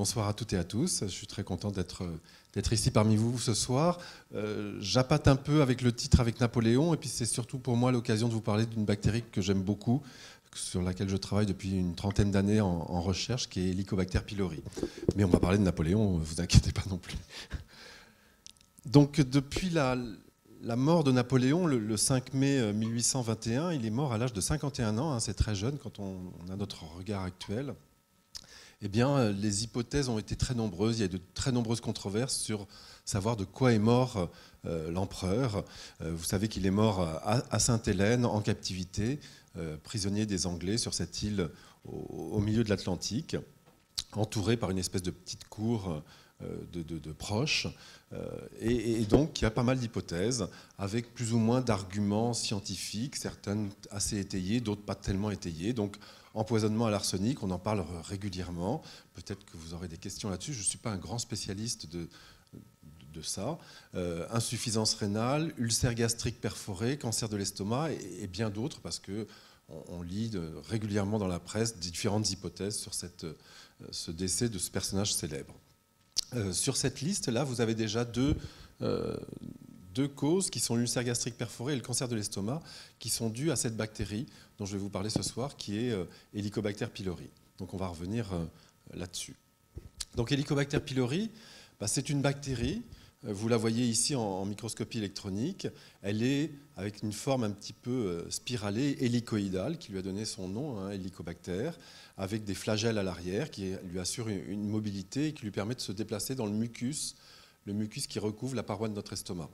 bonsoir à toutes et à tous. Je suis très content d'être ici parmi vous ce soir. J'appâte un peu avec le titre avec Napoléon, et puis c'est surtout pour moi l'occasion de vous parler d'une bactérie que j'aime beaucoup, sur laquelle je travaille depuis une trentaine d'années en recherche, qui est Helicobacter pylori. Mais on va parler de Napoléon, ne vous inquiétez pas non plus. Donc depuis la mort de Napoléon, le 5 mai 1821, il est mort à l'âge de 51 ans, hein, c'est très jeune quand on a notre regard actuel. Eh bien, les hypothèses ont été très nombreuses, il y a de très nombreuses controverses sur savoir de quoi est mort l'empereur. Vous savez qu'il est mort à Sainte-Hélène, en captivité, prisonnier des Anglais sur cette île au milieu de l'Atlantique, entouré par une espèce de petite cour de proches. Et donc, il y a pas mal d'hypothèses, avec plus ou moins d'arguments scientifiques, certaines assez étayées, d'autres pas tellement étayées. Donc, empoisonnement à l'arsenic, on en parle régulièrement. Peut-être que vous aurez des questions là-dessus. Je ne suis pas un grand spécialiste de ça. Insuffisance rénale, ulcère gastrique perforé, cancer de l'estomac et bien d'autres, parce qu'on lit régulièrement dans la presse différentes hypothèses sur ce décès de ce personnage célèbre. Sur cette liste-là, vous avez déjà deux causes qui sont l'ulcère gastrique perforé et le cancer de l'estomac, qui sont dues à cette bactérie dont je vais vous parler ce soir, qui est Helicobacter pylori. Donc on va revenir là-dessus. Donc Helicobacter pylori, c'est une bactérie, vous la voyez ici en microscopie électronique, elle est avec une forme un petit peu spiralée, hélicoïdale, qui lui a donné son nom, hein, Helicobacter, avec des flagelles à l'arrière qui lui assurent une mobilité et qui lui permet de se déplacer dans le mucus qui recouvre la paroi de notre estomac.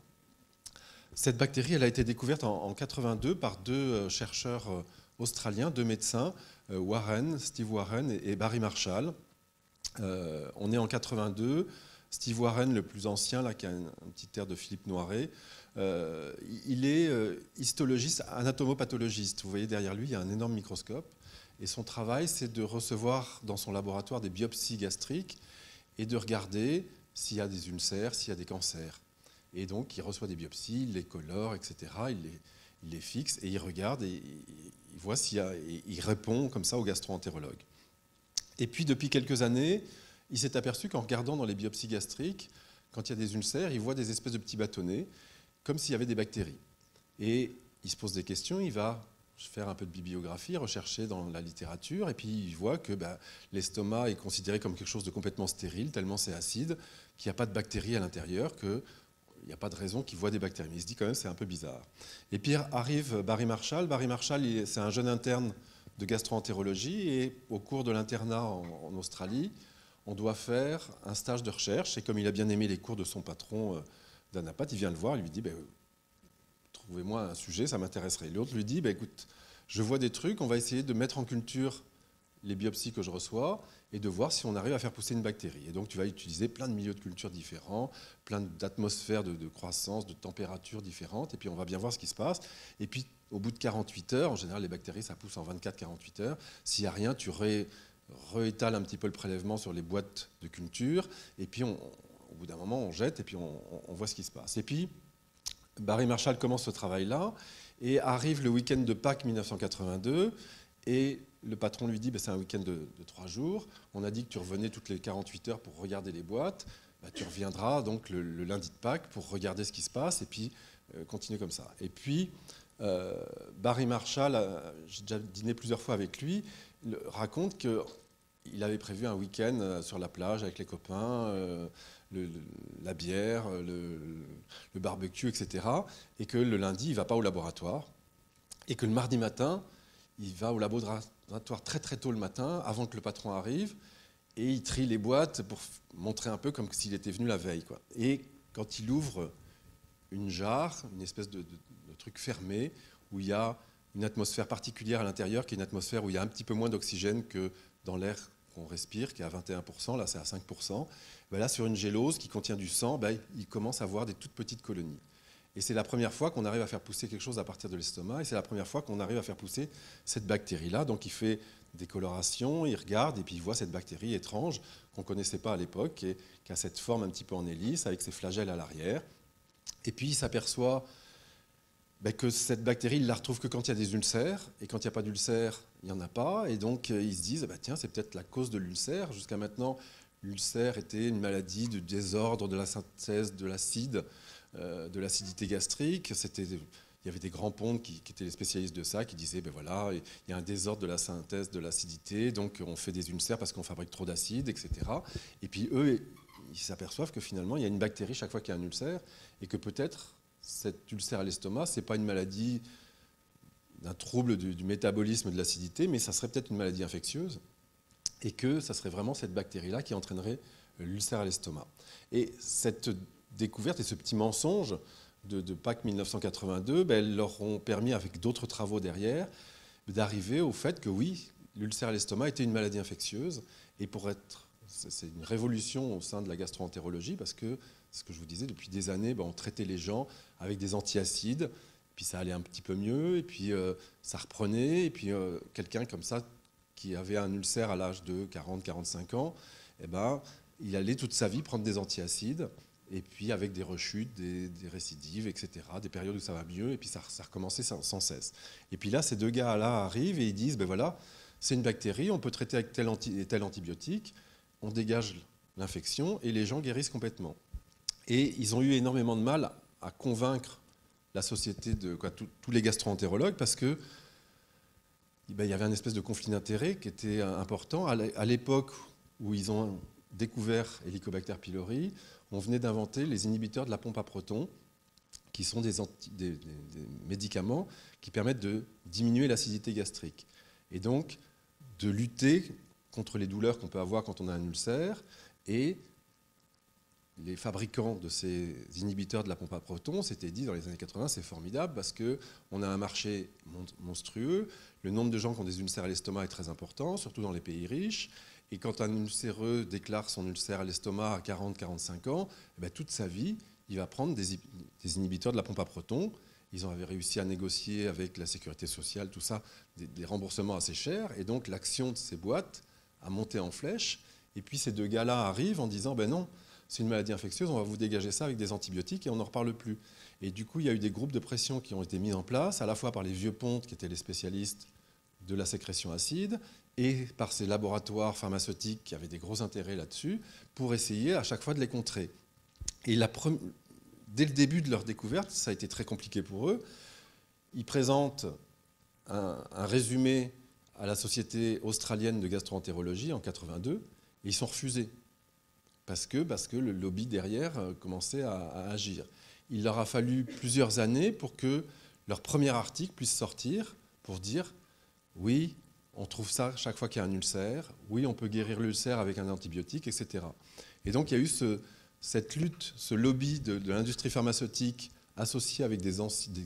Cette bactérie, elle a été découverte en 82 par deux chercheurs australiens, deux médecins, Steve Warren et Barry Marshall. On est en 82. Steve Warren, le plus ancien, là, qui a un petit air de Philippe Noiret, il est histologiste, anatomopathologiste. Vous voyez derrière lui, il y a un énorme microscope. Et son travail, c'est de recevoir dans son laboratoire des biopsies gastriques et de regarder s'il y a des ulcères, s'il y a des cancers. Et donc, il reçoit des biopsies, il les colore, etc. Il les fixe et il regarde et il voit s'il y a, et il répond comme ça aux gastro-entérologues. Et puis, depuis quelques années, il s'est aperçu qu'en regardant dans les biopsies gastriques, quand il y a des ulcères, il voit des espèces de petits bâtonnets, comme s'il y avait des bactéries. Et il se pose des questions, il va faire un peu de bibliographie, rechercher dans la littérature, et puis il voit que l'estomac est considéré comme quelque chose de complètement stérile, tellement c'est acide, qu'il n'y a pas de bactéries à l'intérieur, qu'il n'y a pas de raison qu'il voit des bactéries. Mais il se dit quand même c'est un peu bizarre. Et puis arrive Barry Marshall. Barry Marshall, c'est un jeune interne de gastro-entérologie, et au cours de l'internat en Australie, on doit faire un stage de recherche, et comme il a bien aimé les cours de son patron d'anapathe, il vient le voir, il lui dit trouvez-moi un sujet, ça m'intéresserait. L'autre lui dit, écoute, je vois des trucs, on va essayer de mettre en culture les biopsies que je reçois et de voir si on arrive à faire pousser une bactérie. Et donc tu vas utiliser plein de milieux de culture différents, plein d'atmosphères de croissance, de températures différentes, et puis on va bien voir ce qui se passe. Et puis au bout de 48 heures, en général les bactéries ça pousse en 24-48 heures, s'il n'y a rien, tu réétales un petit peu le prélèvement sur les boîtes de culture, et puis au bout d'un moment on jette et puis on voit ce qui se passe. Et puis Barry Marshall commence ce travail-là et arrive le week-end de Pâques 1982 et le patron lui dit c'est un week-end de 3 jours, on a dit que tu revenais toutes les 48 heures pour regarder les boîtes, tu reviendras donc le lundi de Pâques pour regarder ce qui se passe et puis continuer comme ça. Et puis Barry Marshall, j'ai déjà dîné plusieurs fois avec lui, raconte qu'il avait prévu un week-end sur la plage avec les copains, la bière, le barbecue, etc. Et que le lundi, il ne va pas au laboratoire. Et que le mardi matin, il va au laboratoire très très tôt le matin, avant que le patron arrive, et il trie les boîtes pour montrer un peu comme s'il était venu la veille, quoi. Et quand il ouvre une jarre, une espèce de truc fermé, où il y a une atmosphère particulière à l'intérieur, qui est une atmosphère où il y a un petit peu moins d'oxygène que dans l'air qu'on respire, qui est à 21%, là c'est à 5%. Là, sur une gélose qui contient du sang, il commence à avoir des toutes petites colonies. Et c'est la première fois qu'on arrive à faire pousser quelque chose à partir de l'estomac, et c'est la première fois qu'on arrive à faire pousser cette bactérie-là. Donc il fait des colorations, il regarde, et puis il voit cette bactérie étrange qu'on ne connaissait pas à l'époque, et qui a cette forme un petit peu en hélice, avec ses flagelles à l'arrière. Et puis il s'aperçoit que cette bactérie, il ne la retrouve que quand il y a des ulcères, et quand il n'y a pas d'ulcères, il n'y en a pas, et donc ils se disent, tiens, c'est peut-être la cause de l'ulcère. Jusqu'à maintenant, l'ulcère était une maladie de désordre de la synthèse de l'acide, de l'acidité gastrique. Il y avait des grands pontes qui étaient les spécialistes de ça, qui disaient, ben voilà, il y a un désordre de la synthèse de l'acidité, donc on fait des ulcères parce qu'on fabrique trop d'acide, etc. Et puis eux, ils s'aperçoivent que finalement, il y a une bactérie chaque fois qu'il y a un ulcère, et que peut-être cet ulcère à l'estomac, ce n'est pas une maladie d'un trouble du métabolisme de l'acidité, mais ça serait peut-être une maladie infectieuse, et que ça serait vraiment cette bactérie-là qui entraînerait l'ulcère à l'estomac. Et cette découverte et ce petit mensonge de Pâques 1982, elles leur ont permis, avec d'autres travaux derrière, d'arriver au fait que oui, l'ulcère à l'estomac était une maladie infectieuse. Et c'est une révolution au sein de la gastro-entérologie, parce que, ce que je vous disais, depuis des années, on traitait les gens avec des antiacides, puis ça allait un petit peu mieux, et puis ça reprenait, et puis quelqu'un comme ça, qui avait un ulcère à l'âge de 40-45 ans, il allait toute sa vie prendre des antiacides, et puis avec des rechutes, des récidives, etc., des périodes où ça va mieux, et puis ça recommençait sans cesse. Et puis là, ces deux gars-là arrivent et ils disent, ben voilà, c'est une bactérie, on peut traiter avec tel antibiotique, on dégage l'infection, et les gens guérissent complètement. Et ils ont eu énormément de mal à convaincre la société, tous les gastro-entérologues, parce que il y avait un espèce de conflit d'intérêts qui était important. À l'époque où ils ont découvert Helicobacter pylori, on venait d'inventer les inhibiteurs de la pompe à protons, qui sont des médicaments qui permettent de diminuer l'acidité gastrique. Et donc, de lutter contre les douleurs qu'on peut avoir quand on a un ulcère. Et les fabricants de ces inhibiteurs de la pompe à protons s'étaient dit dans les années 80, c'est formidable parce qu'on a un marché monstrueux, le nombre de gens qui ont des ulcères à l'estomac est très important, surtout dans les pays riches, et quand un ulcéreux déclare son ulcère à l'estomac à 40-45 ans, toute sa vie, il va prendre des inhibiteurs de la pompe à protons. Ils avaient réussi à négocier avec la sécurité sociale, tout ça, des remboursements assez chers, et donc l'action de ces boîtes a monté en flèche, et puis ces deux gars-là arrivent en disant, non, c'est une maladie infectieuse, on va vous dégager ça avec des antibiotiques et on n'en reparle plus. Et du coup, il y a eu des groupes de pression qui ont été mis en place, à la fois par les vieux pontes, qui étaient les spécialistes de la sécrétion acide, et par ces laboratoires pharmaceutiques qui avaient des gros intérêts là-dessus, pour essayer à chaque fois de les contrer. Et dès le début de leur découverte, ça a été très compliqué pour eux. Ils présentent un résumé à la Société australienne de gastro-entérologie en 82, et ils sont refusés. Parce que le lobby derrière commençait à agir. Il leur a fallu plusieurs années pour que leur premier article puisse sortir pour dire oui, on trouve ça chaque fois qu'il y a un ulcère, oui, on peut guérir l'ulcère avec un antibiotique, etc. Et donc il y a eu cette lutte, ce lobby de l'industrie pharmaceutique associé avec des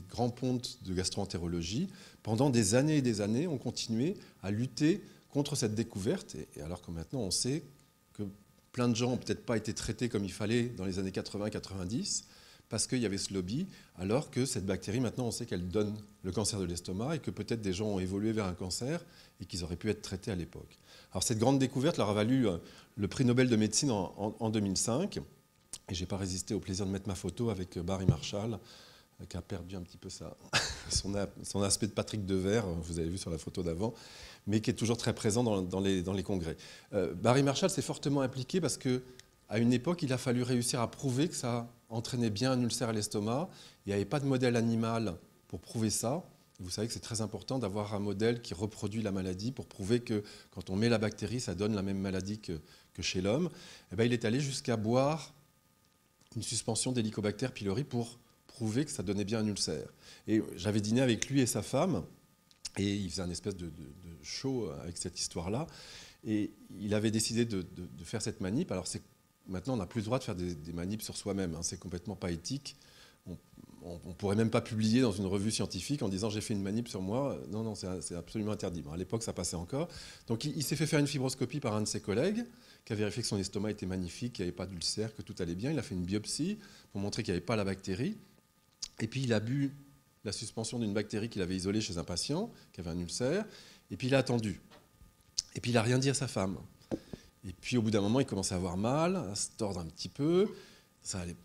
grands pontes de gastro-entérologie. Pendant des années et des années, on continuait à lutter contre cette découverte, et alors que maintenant on sait que plein de gens n'ont peut-être pas été traités comme il fallait dans les années 80-90 parce qu'il y avait ce lobby, alors que cette bactérie, maintenant, on sait qu'elle donne le cancer de l'estomac et que peut-être des gens ont évolué vers un cancer et qu'ils auraient pu être traités à l'époque. Alors cette grande découverte leur a valu le prix Nobel de médecine en 2005. Et je n'ai pas résisté au plaisir de mettre ma photo avec Barry Marshall, qui a perdu un petit peu son aspect de Patrick Devers, vous avez vu sur la photo d'avant, mais qui est toujours très présent dans les congrès. Barry Marshall s'est fortement impliqué parce qu'à une époque, il a fallu réussir à prouver que ça entraînait bien un ulcère à l'estomac. Il n'y avait pas de modèle animal pour prouver ça. Vous savez que c'est très important d'avoir un modèle qui reproduit la maladie pour prouver que quand on met la bactérie, ça donne la même maladie que chez l'homme. Il est allé jusqu'à boire une suspension d'Helicobacter pylori pour prouver que ça donnait bien un ulcère. Et j'avais dîné avec lui et sa femme, et il faisait un espèce de show avec cette histoire-là. Et il avait décidé de faire cette manip. Alors maintenant, on n'a plus le droit de faire des manips sur soi-même. Hein. C'est complètement pas éthique. On ne pourrait même pas publier dans une revue scientifique en disant j'ai fait une manip sur moi. Non, c'est absolument interdit. Bon, à l'époque, ça passait encore. Donc il s'est fait faire une fibroscopie par un de ses collègues qui a vérifié que son estomac était magnifique, qu'il n'y avait pas d'ulcère, que tout allait bien. Il a fait une biopsie pour montrer qu'il n'y avait pas la bactérie. Et puis il a bu la suspension d'une bactérie qu'il avait isolée chez un patient qui avait un ulcère. Et puis il a attendu. Et puis il n'a rien dit à sa femme. Et puis au bout d'un moment, il commençait à avoir mal, à se tordre un petit peu. Ça allait,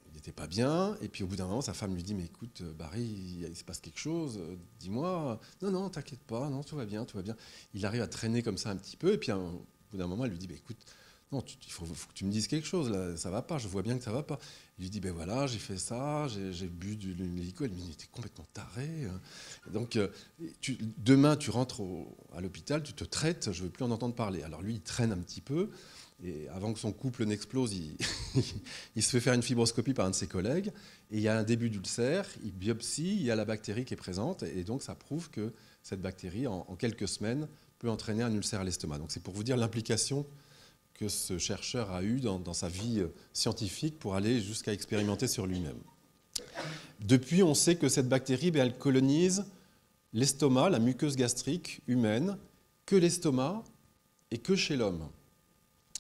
il n'était pas bien. Et puis au bout d'un moment, sa femme lui dit « Mais écoute, Barry, il se passe quelque chose, dis-moi. » « Non, t'inquiète pas, non, tout va bien, tout va bien. » Il arrive à traîner comme ça un petit peu. Et puis au bout d'un moment, elle lui dit « Écoute, non, il faut que tu me dises quelque chose, là, ça va pas, je vois bien que ça va pas. Il lui dit, ben voilà, j'ai fait ça, j'ai bu de l'hélico. Elle me dit, t'es complètement taré. Donc, demain, tu rentres à l'hôpital, tu te traites, je veux plus en entendre parler. Alors lui, il traîne un petit peu, et avant que son couple n'explose, il se fait faire une fibroscopie par un de ses collègues, et il y a un début d'ulcère, il biopsie, il y a la bactérie qui est présente, et donc ça prouve que cette bactérie, en quelques semaines, peut entraîner un ulcère à l'estomac. Donc c'est pour vous dire l'implication que ce chercheur a eu dans sa vie scientifique pour aller jusqu'à expérimenter sur lui-même. Depuis, on sait que cette bactérie, elle colonise l'estomac, la muqueuse gastrique humaine, que l'estomac et que chez l'homme.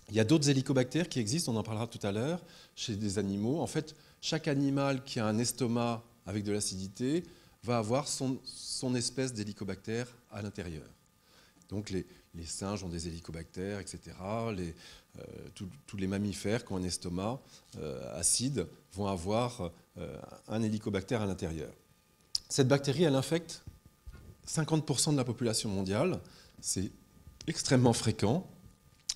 Il y a d'autres hélicobactères qui existent, on en parlera tout à l'heure, chez des animaux. En fait, chaque animal qui a un estomac avec de l'acidité va avoir son espèce d'hélicobactère à l'intérieur. Donc les singes ont des hélicobactères, etc. Tous les mammifères qui ont un estomac acide vont avoir un hélicobactère à l'intérieur. Cette bactérie, elle infecte 50% de la population mondiale. C'est extrêmement fréquent.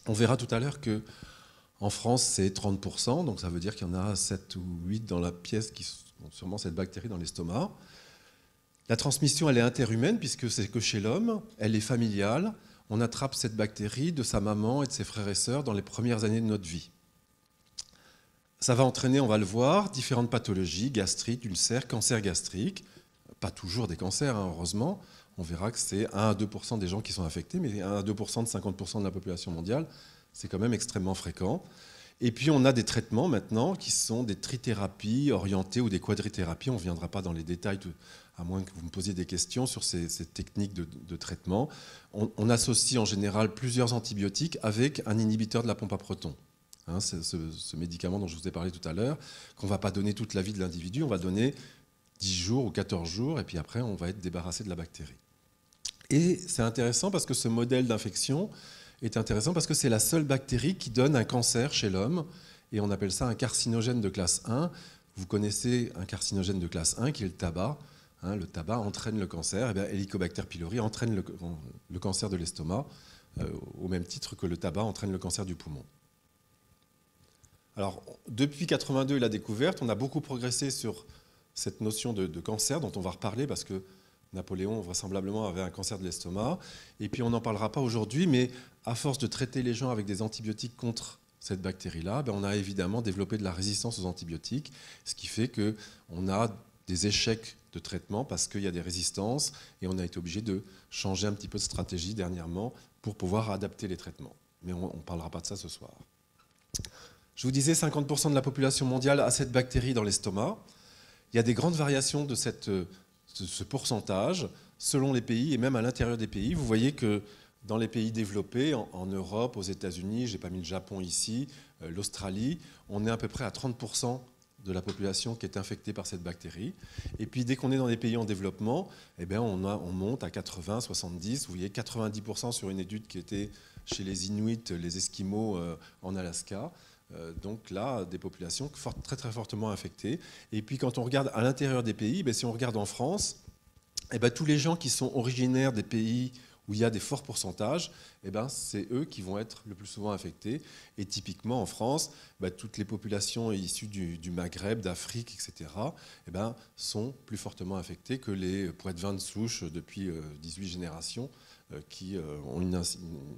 On verra tout à l'heure qu'en France, c'est 30%, donc ça veut dire qu'il y en a 7 ou 8 dans la pièce qui ont sûrement cette bactérie dans l'estomac. La transmission, elle est interhumaine, puisque c'est que chez l'homme, elle est familiale. On attrape cette bactérie de sa maman et de ses frères et sœurs dans les premières années de notre vie. Ça va entraîner, on va le voir, différentes pathologies, gastrite, ulcère, cancer gastrique. Pas toujours des cancers, hein, heureusement. On verra que c'est 1 à 2% des gens qui sont affectés, mais 1 à 2% de 50% de la population mondiale, c'est quand même extrêmement fréquent. Et puis on a des traitements maintenant qui sont des trithérapies orientées ou des quadrithérapies. On ne viendra pas dans les détails, à moins que vous me posiez des questions sur ces techniques de traitement. On associe en général plusieurs antibiotiques avec un inhibiteur de la pompe à protons. Hein, ce médicament dont je vous ai parlé tout à l'heure, qu'on ne va pas donner toute la vie de l'individu, on va donner 10 jours ou 14 jours, et puis après, on va être débarrassé de la bactérie. Et c'est intéressant parce que ce modèle d'infection est intéressant parce que c'est la seule bactérie qui donne un cancer chez l'homme, et on appelle ça un carcinogène de classe 1. Vous connaissez un carcinogène de classe 1 qui est le tabac. Hein, le tabac entraîne le cancer, et bien Helicobacter pylori entraîne le cancer de l'estomac, au même titre que le tabac entraîne le cancer du poumon. Alors, depuis 1982 et la découverte, on a beaucoup progressé sur cette notion de cancer dont on va reparler parce que Napoléon vraisemblablement avait un cancer de l'estomac. Et puis on n'en parlera pas aujourd'hui, mais à force de traiter les gens avec des antibiotiques contre cette bactérie-là, on a évidemment développé de la résistance aux antibiotiques, ce qui fait qu'on a des échecs de traitement parce qu'il y a des résistances et on a été obligé de changer un petit peu de stratégie dernièrement pour pouvoir adapter les traitements. Mais on ne parlera pas de ça ce soir. Je vous disais, 50% de la population mondiale a cette bactérie dans l'estomac. Il y a des grandes variations de ce pourcentage selon les pays et même à l'intérieur des pays. Vous voyez que dans les pays développés, en Europe, aux États-Unis, je n'ai pas mis le Japon ici, l'Australie, on est à peu près à 30% de la population qui est infectée par cette bactérie. Et puis dès qu'on est dans les pays en développement, on monte à 80, 70, vous voyez 90% sur une étude qui était chez les Inuits, les Esquimaux en Alaska. Donc là, des populations très très fortement infectées. Et puis quand on regarde à l'intérieur des pays, si on regarde en France, tous les gens qui sont originaires des pays où il y a des forts pourcentages, c'est eux qui vont être le plus souvent infectés. Et typiquement en France, toutes les populations issues du Maghreb, d'Afrique, etc., sont plus fortement affectées que les poids-de-vin de souche depuis 18 générations qui ont une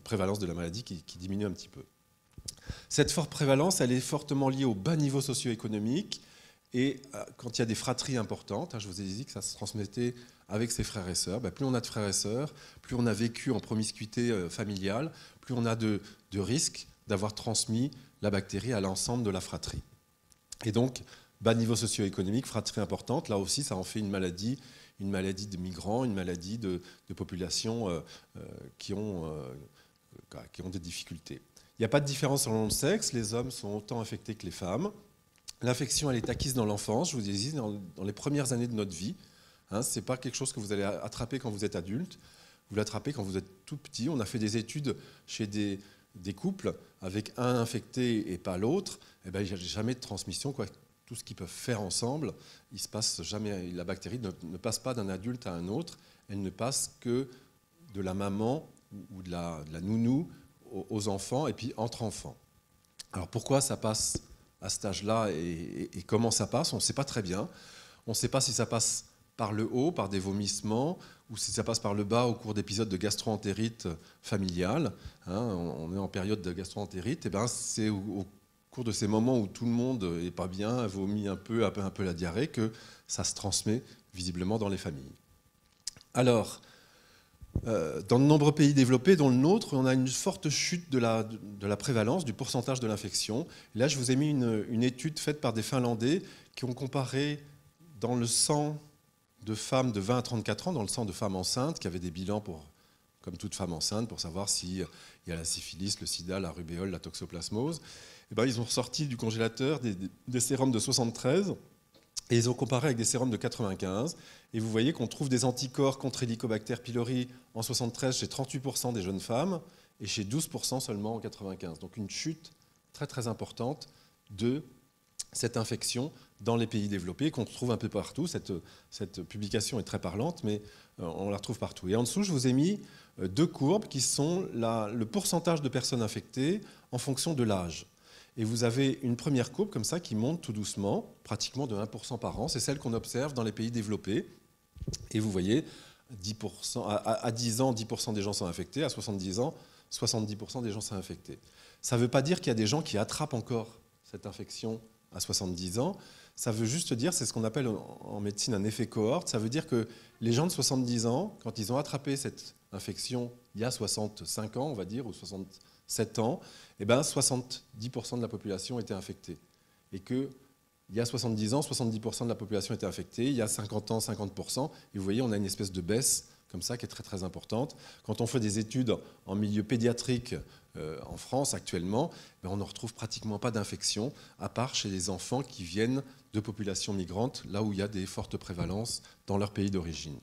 prévalence de la maladie qui diminue un petit peu. Cette forte prévalence, elle est fortement liée au bas niveau socio-économique et quand il y a des fratries importantes, je vous ai dit que ça se transmettait avec ses frères et sœurs, plus on a de frères et sœurs, plus on a vécu en promiscuité familiale, plus on a de risques d'avoir transmis la bactérie à l'ensemble de la fratrie. Et donc, bas niveau socio-économique, fratrie importante, là aussi ça en fait une maladie de migrants, une maladie de populations qui ont des difficultés. Il n'y a pas de différence selon le sexe, les hommes sont autant infectés que les femmes. L'infection, elle est acquise dans l'enfance, je vous ai dit, dans les premières années de notre vie. Ce n'est pas quelque chose que vous allez attraper quand vous êtes adulte, vous l'attrapez quand vous êtes tout petit. On a fait des études chez des couples avec un infecté et pas l'autre. Il n'y a jamais de transmission, quoi. Tout ce qu'ils peuvent faire ensemble, il se passe jamais, la bactérie ne passe pas d'un adulte à un autre, elle ne passe que de la maman ou de la nounou aux enfants et puis entre enfants. Alors pourquoi ça passe à cet âge-là et comment ça passe? On ne sait pas très bien. On ne sait pas si ça passe par le haut, par des vomissements, ou si ça passe par le bas au cours d'épisodes de gastro-entérite familiale. On est en période de gastro-entérite. Et ben, c'est au cours de ces moments où tout le monde n'est pas bien, vomit un peu la diarrhée, que ça se transmet visiblement dans les familles. Alors, dans de nombreux pays développés, dont le nôtre, on a une forte chute de la prévalence, du pourcentage de l'infection. Là, je vous ai mis une étude faite par des Finlandais qui ont comparé dans le sang de femmes de 20 à 34 ans, dans le sang de femmes enceintes, qui avaient des bilans comme toute femme enceinte, pour savoir s'il y a la syphilis, le sida, la rubéole, la toxoplasmose. Et ben, ils ont ressorti du congélateur des sérums de 73 et ils ont comparé avec des sérums de 95. Et vous voyez qu'on trouve des anticorps contre Helicobacter pylori en 73 chez 38% des jeunes femmes et chez 12% seulement en 95. Donc une chute très très importante de cette infection dans les pays développés, qu'on trouve un peu partout. Cette publication est très parlante, mais on la retrouve partout. Et en dessous, je vous ai mis deux courbes qui sont le pourcentage de personnes infectées en fonction de l'âge. Et vous avez une première courbe comme ça qui monte tout doucement, pratiquement de 1% par an. C'est celle qu'on observe dans les pays développés. Et vous voyez, 10%, à 10 ans, 10% des gens sont infectés. À 70 ans, 70% des gens sont infectés. Ça ne veut pas dire qu'il y a des gens qui attrapent encore cette infection à 70 ans. Ça veut juste dire, c'est ce qu'on appelle en médecine un effet cohorte. Ça veut dire que les gens de 70 ans, quand ils ont attrapé cette infection il y a 65 ans, on va dire, ou 67 ans, eh ben 70% de la population était infectée. Et qu'il y a 70 ans, 70% de la population était infectée. Il y a 50 ans, 50%. Et vous voyez, on a une espèce de baisse comme ça qui est très très importante. Quand on fait des études en milieu pédiatrique en France actuellement, ben on ne retrouve pratiquement pas d'infection, à part chez les enfants qui viennent de populations migrantes, là où il y a des fortes prévalences dans leur pays d'origine.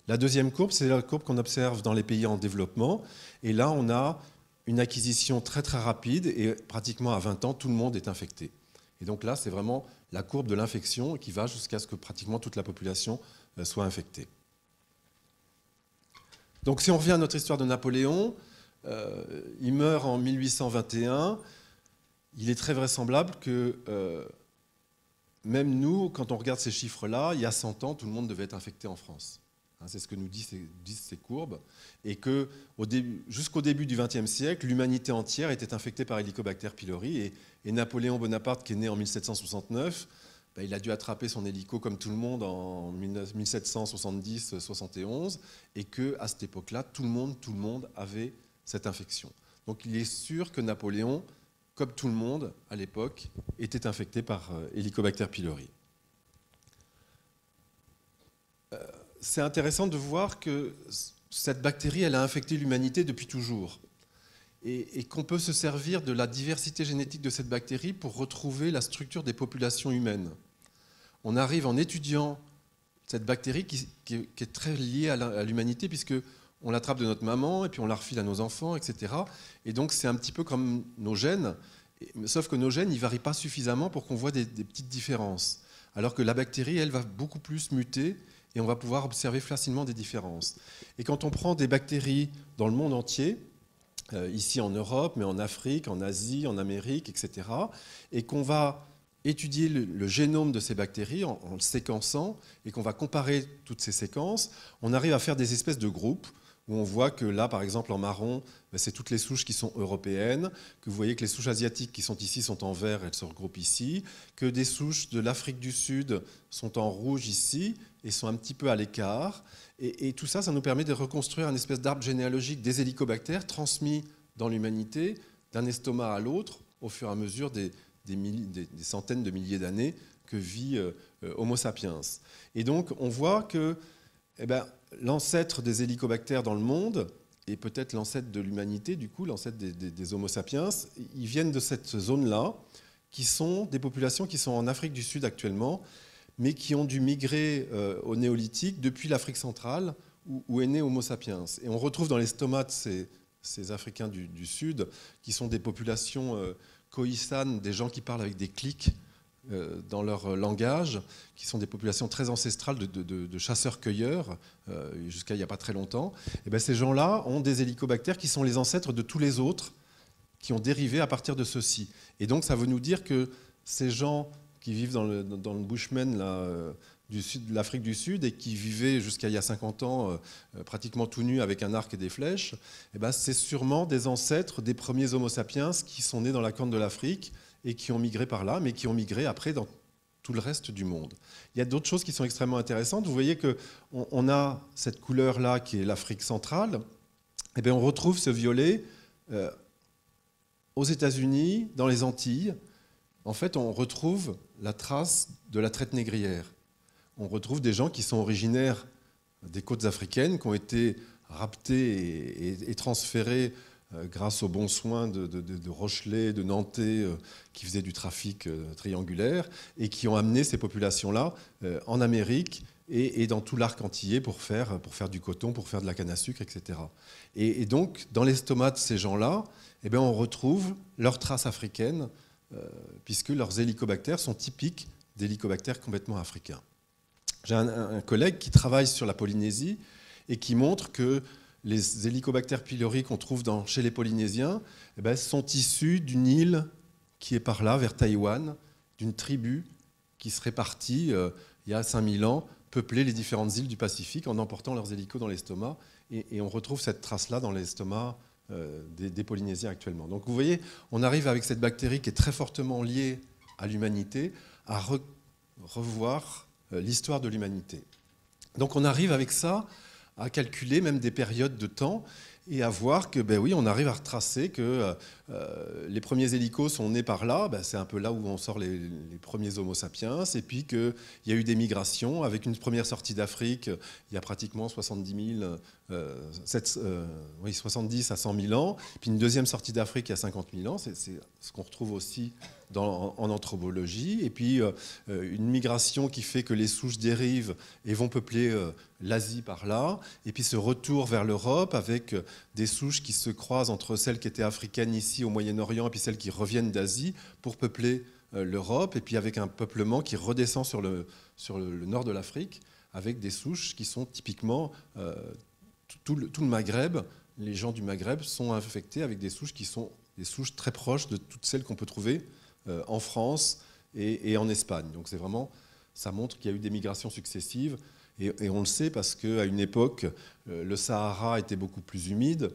La deuxième courbe, c'est la courbe qu'on observe dans les pays en développement. Et là, on a une acquisition très très rapide et pratiquement à 20 ans, tout le monde est infecté. Et donc là, c'est vraiment la courbe de l'infection qui va jusqu'à ce que pratiquement toute la population soit infectée. Donc si on revient à notre histoire de Napoléon, il meurt en 1821. Il est très vraisemblable que même nous, quand on regarde ces chiffres-là, il y a 100 ans, tout le monde devait être infecté en France. C'est ce que nous disent ces courbes. Et que jusqu'au début du XXe siècle, l'humanité entière était infectée par Helicobacter pylori. Et Napoléon Bonaparte, qui est né en 1769, ben, il a dû attraper son hélico comme tout le monde en 1770-71. Et qu'à cette époque-là, tout le monde avait cette infection. Donc il est sûr que Napoléon, comme tout le monde à l'époque, était infecté par Helicobacter pylori. C'est intéressant de voir que cette bactérie, elle a infecté l'humanité depuis toujours. Et qu'on peut se servir de la diversité génétique de cette bactérie pour retrouver la structure des populations humaines. On arrive en étudiant cette bactérie qui est très liée à l'humanité, puisqu'on l'attrape de notre maman et puis on la refile à nos enfants, etc. Et donc c'est un petit peu comme nos gènes, sauf que nos gènes ne varient pas suffisamment pour qu'on voit des petites différences. Alors que la bactérie, elle va beaucoup plus muter et on va pouvoir observer facilement des différences. Et quand on prend des bactéries dans le monde entier, ici en Europe, mais en Afrique, en Asie, en Amérique, etc., et qu'on va étudier le génome de ces bactéries en le séquençant, et qu'on va comparer toutes ces séquences, on arrive à faire des espèces de groupes, où on voit que là, par exemple, en marron, c'est toutes les souches qui sont européennes, que vous voyez que les souches asiatiques qui sont ici sont en vert, elles se regroupent ici, que des souches de l'Afrique du Sud sont en rouge ici, et sont un petit peu à l'écart. Et tout ça, ça nous permet de reconstruire un espèce d'arbre généalogique des hélicobactères transmis dans l'humanité d'un estomac à l'autre au fur et à mesure des centaines de milliers d'années que vit Homo sapiens. Et donc, on voit que l'ancêtre des hélicobactères dans le monde, et peut-être l'ancêtre de l'humanité, du coup, l'ancêtre des Homo sapiens, ils viennent de cette zone-là, qui sont des populations qui sont en Afrique du Sud actuellement, mais qui ont dû migrer au néolithique depuis l'Afrique centrale, où est né Homo sapiens. Et on retrouve dans l'estomac de ces Africains du Sud, qui sont des populations khoïsanes, des gens qui parlent avec des clics dans leur langage, qui sont des populations très ancestrales de chasseurs-cueilleurs, jusqu'à il n'y a pas très longtemps. Et bien ces gens-là ont des hélicobactères qui sont les ancêtres de tous les autres qui ont dérivé à partir de ceci. Et donc ça veut nous dire que ces gens qui vivent dans le bushman là, du sud, de l'Afrique du Sud et qui vivaient jusqu'à il y a 50 ans pratiquement tout nus avec un arc et des flèches, eh ben, c'est sûrement des ancêtres des premiers Homo sapiens qui sont nés dans la corne de l'Afrique et qui ont migré par là, mais qui ont migré après dans tout le reste du monde. Il y a d'autres choses qui sont extrêmement intéressantes. Vous voyez qu'on a cette couleur-là qui est l'Afrique centrale. Eh bien, on retrouve ce violet aux États-Unis, dans les Antilles. En fait, on retrouve la trace de la traite négrière. On retrouve des gens qui sont originaires des côtes africaines, qui ont été raptés et transférés grâce aux bons soins de Rochelet, de Nantais, qui faisaient du trafic triangulaire, et qui ont amené ces populations-là en Amérique et dans tout l'arc antillais pour faire du coton, pour faire de la canne à sucre, etc. Et donc, dans l'estomac de ces gens-là, eh bien, on retrouve leurs traces africaines, puisque leurs hélicobactères sont typiques d'hélicobactères complètement africains. J'ai un collègue qui travaille sur la Polynésie et qui montre que les hélicobactères pylori qu'on trouve chez les Polynésiens eh bien, sont issus d'une île qui est par là, vers Taïwan, d'une tribu qui serait partie il y a 5000 ans, peupler les différentes îles du Pacifique en emportant leurs hélicos dans l'estomac. Et on retrouve cette trace-là dans l'estomac des Polynésiens actuellement. Donc vous voyez, on arrive avec cette bactérie qui est très fortement liée à l'humanité à revoir l'histoire de l'humanité. Donc on arrive avec ça à calculer même des périodes de temps et à voir que, ben oui, on arrive à retracer que les premiers hélicos sont nés par là, ben c'est un peu là où on sort les premiers Homo sapiens, et puis qu'il y a eu des migrations, avec une première sortie d'Afrique, il y a pratiquement 70 à 100 000 ans, puis une deuxième sortie d'Afrique il y a 50 000 ans, c'est ce qu'on retrouve aussi en anthropologie, et puis une migration qui fait que les souches dérivent et vont peupler l'Asie par là, et puis ce retour vers l'Europe avec des souches qui se croisent entre celles qui étaient africaines ici au Moyen-Orient et puis celles qui reviennent d'Asie pour peupler l'Europe, et puis avec un peuplement qui redescend sur le nord de l'Afrique avec des souches qui sont typiquement tout le Maghreb. Les gens du Maghreb sont infectés avec des souches qui sont des souches très proches de toutes celles qu'on peut trouver en France et en Espagne. Donc c'est vraiment, ça montre qu'il y a eu des migrations successives et on le sait parce qu'à une époque, le Sahara était beaucoup plus humide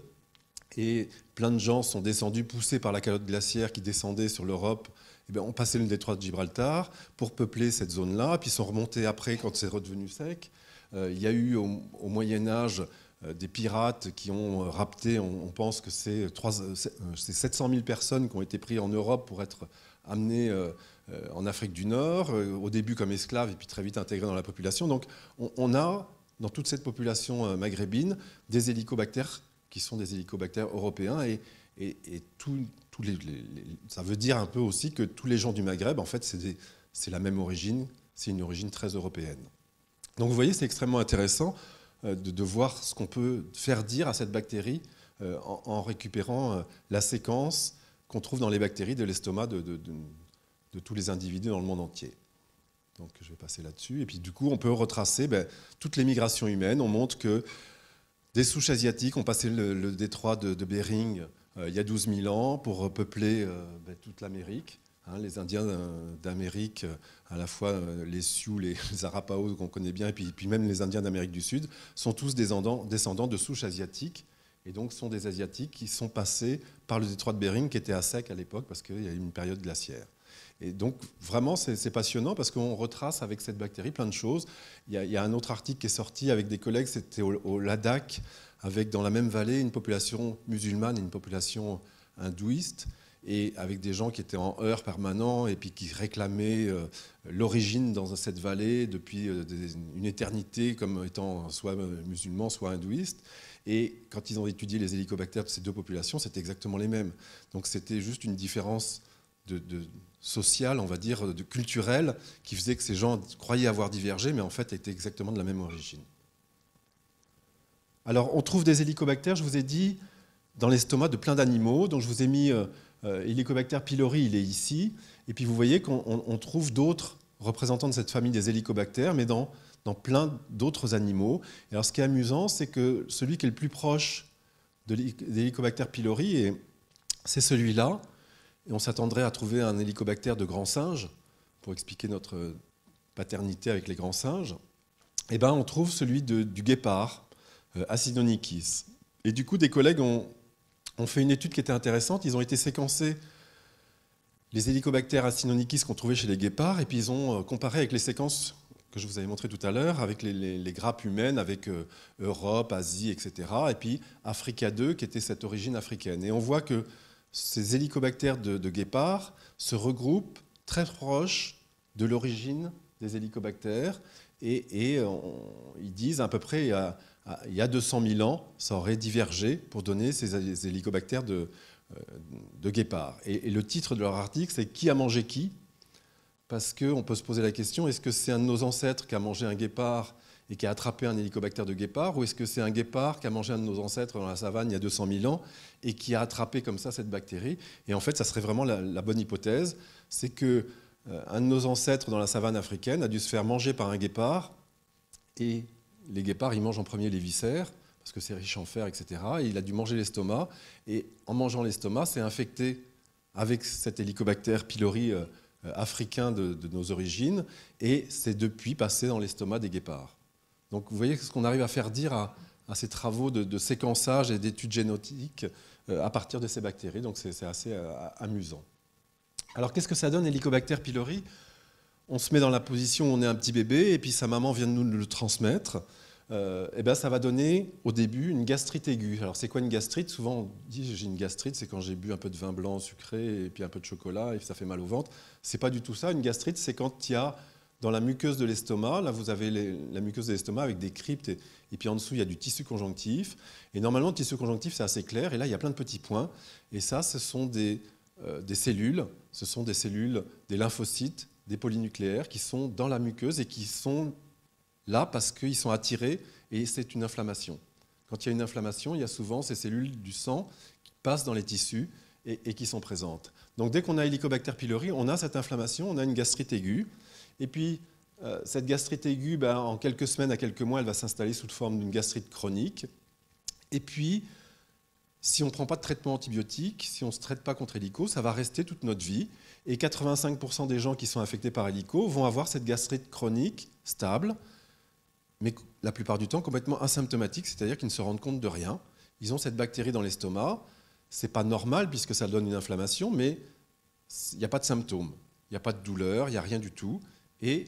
et plein de gens sont descendus, poussés par la calotte glaciaire qui descendait sur l'Europe. Eh bien, on passait le détroit de Gibraltar pour peupler cette zone-là, puis ils sont remontés après quand c'est redevenu sec. Il y a eu au Moyen-Âge des pirates qui ont rapté, on pense que c'est 700 000 personnes qui ont été prises en Europe pour être amenées en Afrique du Nord, au début comme esclaves et puis très vite intégrées dans la population. Donc on a dans toute cette population maghrébine des hélicobactères qui sont des hélicobactères européens et ça veut dire un peu aussi que tous les gens du Maghreb, en fait, c'est la même origine, c'est une origine très européenne. Donc vous voyez, c'est extrêmement intéressant de voir ce qu'on peut faire dire à cette bactérie en récupérant la séquence qu'on trouve dans les bactéries de l'estomac de tous les individus dans le monde entier. Donc je vais passer là-dessus. Et puis du coup, on peut retracer toutes les migrations humaines. On montre que des souches asiatiques ont passé le détroit de Bering il y a 12 000 ans pour peupler toute l'Amérique. Les Indiens d'Amérique, à la fois les Sioux, les Arapaho qu'on connaît bien, et puis même les Indiens d'Amérique du Sud, sont tous descendants de souches asiatiques. Et donc sont des Asiatiques qui sont passés par le détroit de Bering, qui était à sec à l'époque, parce qu'il y a eu une période glaciaire. Et donc vraiment, c'est passionnant, parce qu'on retrace avec cette bactérie plein de choses. Il y a un autre article qui est sorti avec des collègues, c'était au Ladakh, avec dans la même vallée une population musulmane et une population hindouiste, et avec des gens qui étaient en heurts permanents et puis qui réclamaient l'origine dans cette vallée depuis une éternité comme étant soit musulmans, soit hindouistes. Et quand ils ont étudié les hélicobactères de ces deux populations, c'était exactement les mêmes. Donc c'était juste une différence sociale, on va dire, culturelle, qui faisait que ces gens croyaient avoir divergé, mais en fait étaient exactement de la même origine. Alors on trouve des hélicobactères, je vous ai dit, dans l'estomac de plein d'animaux. Donc je vous ai mis Helicobacter pylori, il est ici. Et puis vous voyez qu'on trouve d'autres représentants de cette famille des hélicobactères, mais dans plein d'autres animaux. Et alors ce qui est amusant, c'est que celui qui est le plus proche des Helicobacter pylori, c'est celui-là. Et on s'attendrait à trouver un hélicobactère de grand singe, pour expliquer notre paternité avec les grands singes. Eh ben, on trouve celui du guépard, Acinonychis. Et du coup, des collègues ont fait une étude qui était intéressante. Ils ont été séquencer les hélicobactères Acinonychis qu'on trouvait chez les guépards, et puis ils ont comparé avec les séquences que je vous avais montrées tout à l'heure, avec les grappes humaines, avec Europe, Asie, etc. Et puis Africa 2, qui était cette origine africaine. Et on voit que ces hélicobactères de guépards se regroupent très proches de l'origine des hélicobactères. Et ils disent à peu près, il y a 200 000 ans, ça aurait divergé pour donner ces hélicobactères de guépards. Et le titre de leur article, c'est « Qui a mangé qui ?» Parce qu'on peut se poser la question, est-ce que c'est un de nos ancêtres qui a mangé un guépard et qui a attrapé un hélicobactère de guépard, ou est-ce que c'est un guépard qui a mangé un de nos ancêtres dans la savane il y a 200 000 ans et qui a attrapé comme ça cette bactérie? Et en fait, ça serait vraiment la bonne hypothèse, c'est que un de nos ancêtres dans la savane africaine a dû se faire manger par un guépard, et les guépards, ils mangent en premier les viscères, parce que c'est riche en fer, etc. Et il a dû manger l'estomac, et en mangeant l'estomac, c'est infecté avec cet hélicobactère pylori africain de nos origines, et c'est depuis passé dans l'estomac des guépards. Donc vous voyez ce qu'on arrive à faire dire à ces travaux de séquençage et d'études génétiques à partir de ces bactéries, donc c'est assez amusant. Alors qu'est-ce que ça donne, Helicobacter pylori? On se met dans la position où on est un petit bébé, et puis sa maman vient de nous le transmettre. Et ben ça va donner au début une gastrite aiguë. Alors c'est quoi une gastrite? Souvent on dit j'ai une gastrite, c'est quand j'ai bu un peu de vin blanc sucré et puis un peu de chocolat et ça fait mal au ventre. C'est pas du tout ça. Une gastrite, c'est quand il y a dans la muqueuse de l'estomac, là vous avez la muqueuse de l'estomac avec des cryptes, et puis en dessous il y a du tissu conjonctif. Et normalement le tissu conjonctif c'est assez clair, et là il y a plein de petits points. Et ça, ce sont des cellules, ce sont des cellules, des lymphocytes, des polynucléaires qui sont dans la muqueuse et qui sont là parce qu'ils sont attirés, et c'est une inflammation. Quand il y a une inflammation, il y a souvent ces cellules du sang qui passent dans les tissus et qui sont présentes. Donc dès qu'on a Helicobacter pylori, on a cette inflammation, on a une gastrite aiguë. Et puis cette gastrite aiguë, en quelques semaines à quelques mois, elle va s'installer sous forme d'une gastrite chronique. Et puis, si on ne prend pas de traitement antibiotique, si on ne se traite pas contre hélico, ça va rester toute notre vie. Et 85% des gens qui sont infectés par hélico vont avoir cette gastrite chronique stable, mais la plupart du temps complètement asymptomatique, c'est-à-dire qu'ils ne se rendent compte de rien. Ils ont cette bactérie dans l'estomac. Ce n'est pas normal puisque ça donne une inflammation, mais il n'y a pas de symptômes, il n'y a pas de douleur, il n'y a rien du tout, et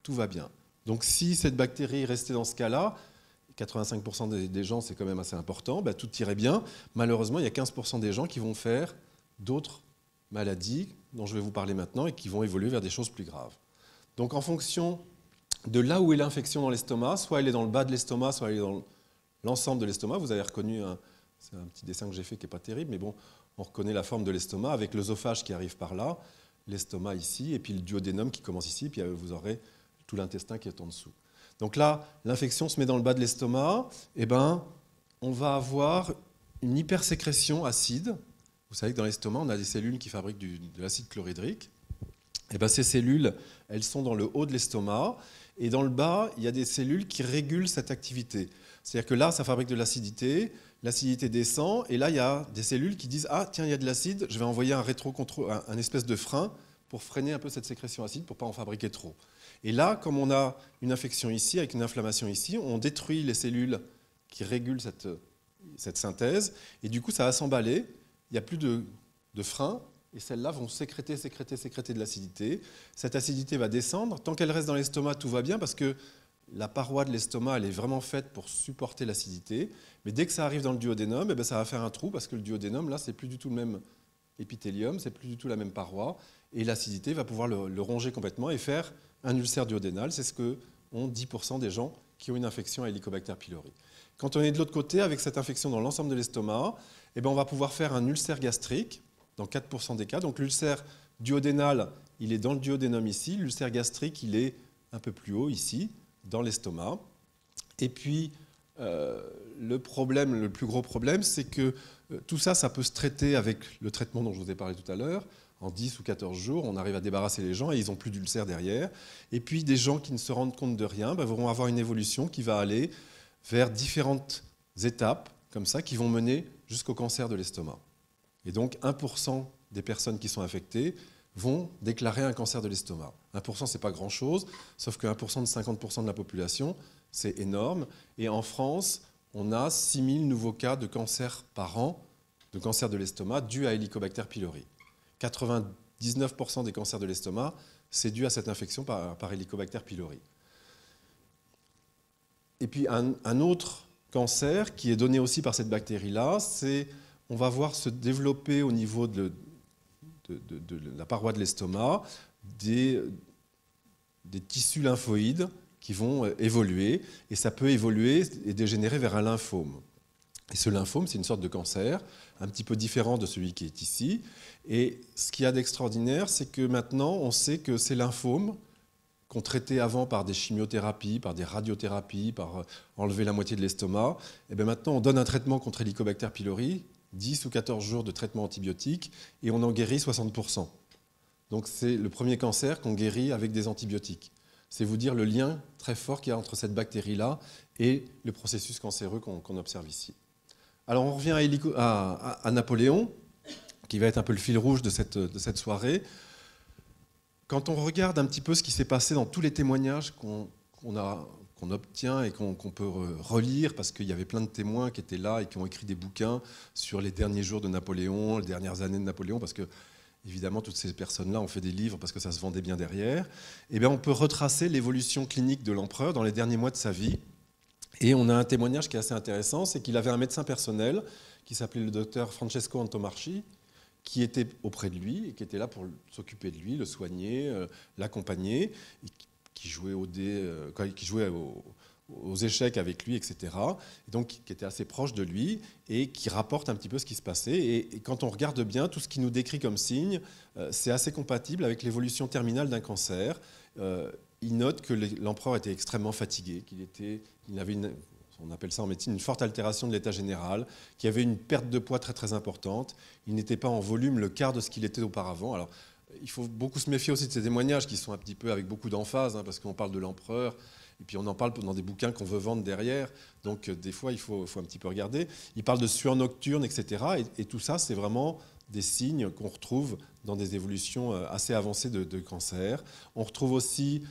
tout va bien. Donc si cette bactérie restait dans ce cas-là, 85% des gens, c'est quand même assez important, tout irait bien. Malheureusement, il y a 15% des gens qui vont faire d'autres maladies dont je vais vous parler maintenant et qui vont évoluer vers des choses plus graves. Donc en fonction de là où est l'infection dans l'estomac, soit elle est dans le bas de l'estomac, soit elle est dans l'ensemble de l'estomac. Vous avez reconnu, c'est un petit dessin que j'ai fait qui n'est pas terrible, mais bon, on reconnaît la forme de l'estomac avec l'œsophage qui arrive par là, l'estomac ici, et puis le duodénum qui commence ici, puis vous aurez tout l'intestin qui est en dessous. Donc là, l'infection se met dans le bas de l'estomac, et on va avoir une hypersécrétion acide. Vous savez que dans l'estomac, on a des cellules qui fabriquent de l'acide chlorhydrique. Et ces cellules, elles sont dans le haut de l'estomac, et dans le bas, il y a des cellules qui régulent cette activité. C'est-à-dire que là, ça fabrique de l'acidité descend, et là, il y a des cellules qui disent « Ah, tiens, il y a de l'acide, je vais envoyer un espèce de frein pour freiner un peu cette sécrétion acide, pour ne pas en fabriquer trop. » Et là, comme on a une infection ici, avec une inflammation ici, on détruit les cellules qui régulent cette synthèse, et du coup, ça va s'emballer, il n'y a plus de frein, et celles-là vont sécréter de l'acidité. Cette acidité va descendre. Tant qu'elle reste dans l'estomac, tout va bien, parce que la paroi de l'estomac, elle est vraiment faite pour supporter l'acidité. Mais dès que ça arrive dans le duodénum, ça va faire un trou, parce que le duodénum, là, c'est plus du tout le même épithélium, c'est plus du tout la même paroi, et l'acidité va pouvoir le ronger complètement et faire un ulcère duodénal. C'est ce que ont 10% des gens qui ont une infection à Helicobacter pylori. Quand on est de l'autre côté, avec cette infection dans l'ensemble de l'estomac, on va pouvoir faire un ulcère gastrique, dans 4% des cas. Donc l'ulcère duodénal, il est dans le duodénum ici. L'ulcère gastrique, il est un peu plus haut ici, dans l'estomac. Et puis, le plus gros problème, c'est que tout ça, ça peut se traiter avec le traitement dont je vous ai parlé tout à l'heure. En 10 ou 14 jours, on arrive à débarrasser les gens et ils n'ont plus d'ulcère derrière. Et puis, des gens qui ne se rendent compte de rien vont avoir une évolution qui va aller vers différentes étapes, comme ça, qui vont mener jusqu'au cancer de l'estomac. Et donc 1% des personnes qui sont affectées vont déclarer un cancer de l'estomac. 1%, ce n'est pas grand-chose, sauf que 1% de 50% de la population, c'est énorme. Et en France, on a 6 000 nouveaux cas de cancer par an, de cancer de l'estomac, dû à Helicobacter pylori. 99% des cancers de l'estomac, c'est dû à cette infection par Helicobacter pylori. Et puis un autre cancer qui est donné aussi par cette bactérie-là, c'est on va voir se développer au niveau de la paroi de l'estomac des tissus lymphoïdes qui vont évoluer, et ça peut évoluer et dégénérer vers un lymphome. Et ce lymphome, c'est une sorte de cancer, un petit peu différent de celui qui est ici. Et ce qu'il y a d'extraordinaire, c'est que maintenant, on sait que ces lymphomes, qu'on traitait avant par des chimiothérapies, par des radiothérapies, par enlever la moitié de l'estomac, et bien maintenant, on donne un traitement contre Helicobacter pylori, 10 ou 14 jours de traitement antibiotique, et on en guérit 60%. Donc c'est le premier cancer qu'on guérit avec des antibiotiques. C'est vous dire le lien très fort qu'il y a entre cette bactérie-là et le processus cancéreux qu'on observe ici. Alors on revient à Napoléon, qui va être un peu le fil rouge de cette soirée. Quand on regarde un petit peu ce qui s'est passé dans tous les témoignages qu'on obtient et qu'on peut relire, parce qu'il y avait plein de témoins qui étaient là et qui ont écrit des bouquins sur les derniers jours de Napoléon, les dernières années de Napoléon, parce que évidemment toutes ces personnes-là ont fait des livres parce que ça se vendait bien derrière, et bien on peut retracer l'évolution clinique de l'empereur dans les derniers mois de sa vie. Et on a un témoignage qui est assez intéressant, c'est qu'il avait un médecin personnel qui s'appelait le docteur Francesco Antomarchi, qui était auprès de lui et qui était là pour s'occuper de lui, le soigner, l'accompagner, qui jouait aux échecs avec lui, etc. Et donc qui était assez proche de lui et qui rapporte un petit peu ce qui se passait. Et quand on regarde bien, tout ce qu'il nous décrit comme signe, c'est assez compatible avec l'évolution terminale d'un cancer. Il note que l'empereur était extrêmement fatigué, qu'il avait on appelle ça en médecine une forte altération de l'état général, qu'il y avait une perte de poids très très importante. Il n'était pas en volume le quart de ce qu'il était auparavant. Alors, il faut beaucoup se méfier aussi de ces témoignages qui sont un petit peu avec beaucoup d'emphase, parce qu'on parle de l'empereur, et puis on en parle dans des bouquins qu'on veut vendre derrière. Donc des fois, il faut un petit peu regarder. Il parle de sueur nocturne, etc. Et tout ça, c'est vraiment des signes qu'on retrouve dans des évolutions assez avancées de cancer. On retrouve aussi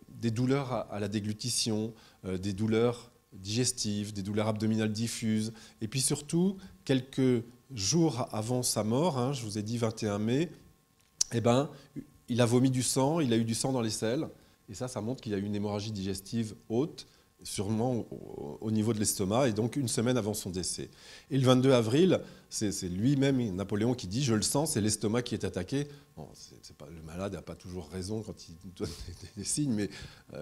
des douleurs à la déglutition, des douleurs digestives, des douleurs abdominales diffuses, et puis surtout, quelques jours avant sa mort, je vous ai dit 21 mai, il a vomi du sang, il a eu du sang dans les selles, et ça montre qu'il y a eu une hémorragie digestive haute, sûrement au niveau de l'estomac, et donc une semaine avant son décès. Et le 22 avril, c'est lui-même, Napoléon, qui dit « je le sens, c'est l'estomac qui est attaqué ». Bon, le malade n'a pas toujours raison quand il donne des signes, mais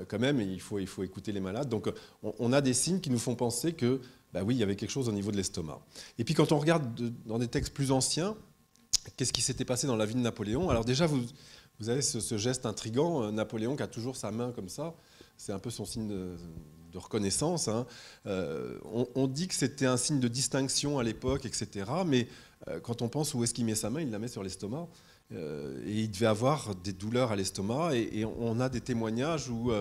quand même, il faut écouter les malades. Donc on a des signes qui nous font penser que, oui, il y avait quelque chose au niveau de l'estomac. Et puis quand on regarde dans des textes plus anciens, qu'est-ce qui s'était passé dans la vie de Napoléon? Alors déjà, vous avez ce geste intriguant, Napoléon qui a toujours sa main comme ça, c'est un peu son signe de reconnaissance. On dit que c'était un signe de distinction à l'époque, etc. Mais quand on pense où est-ce qu'il met sa main, il la met sur l'estomac. Et il devait avoir des douleurs à l'estomac. Et on a des témoignages où,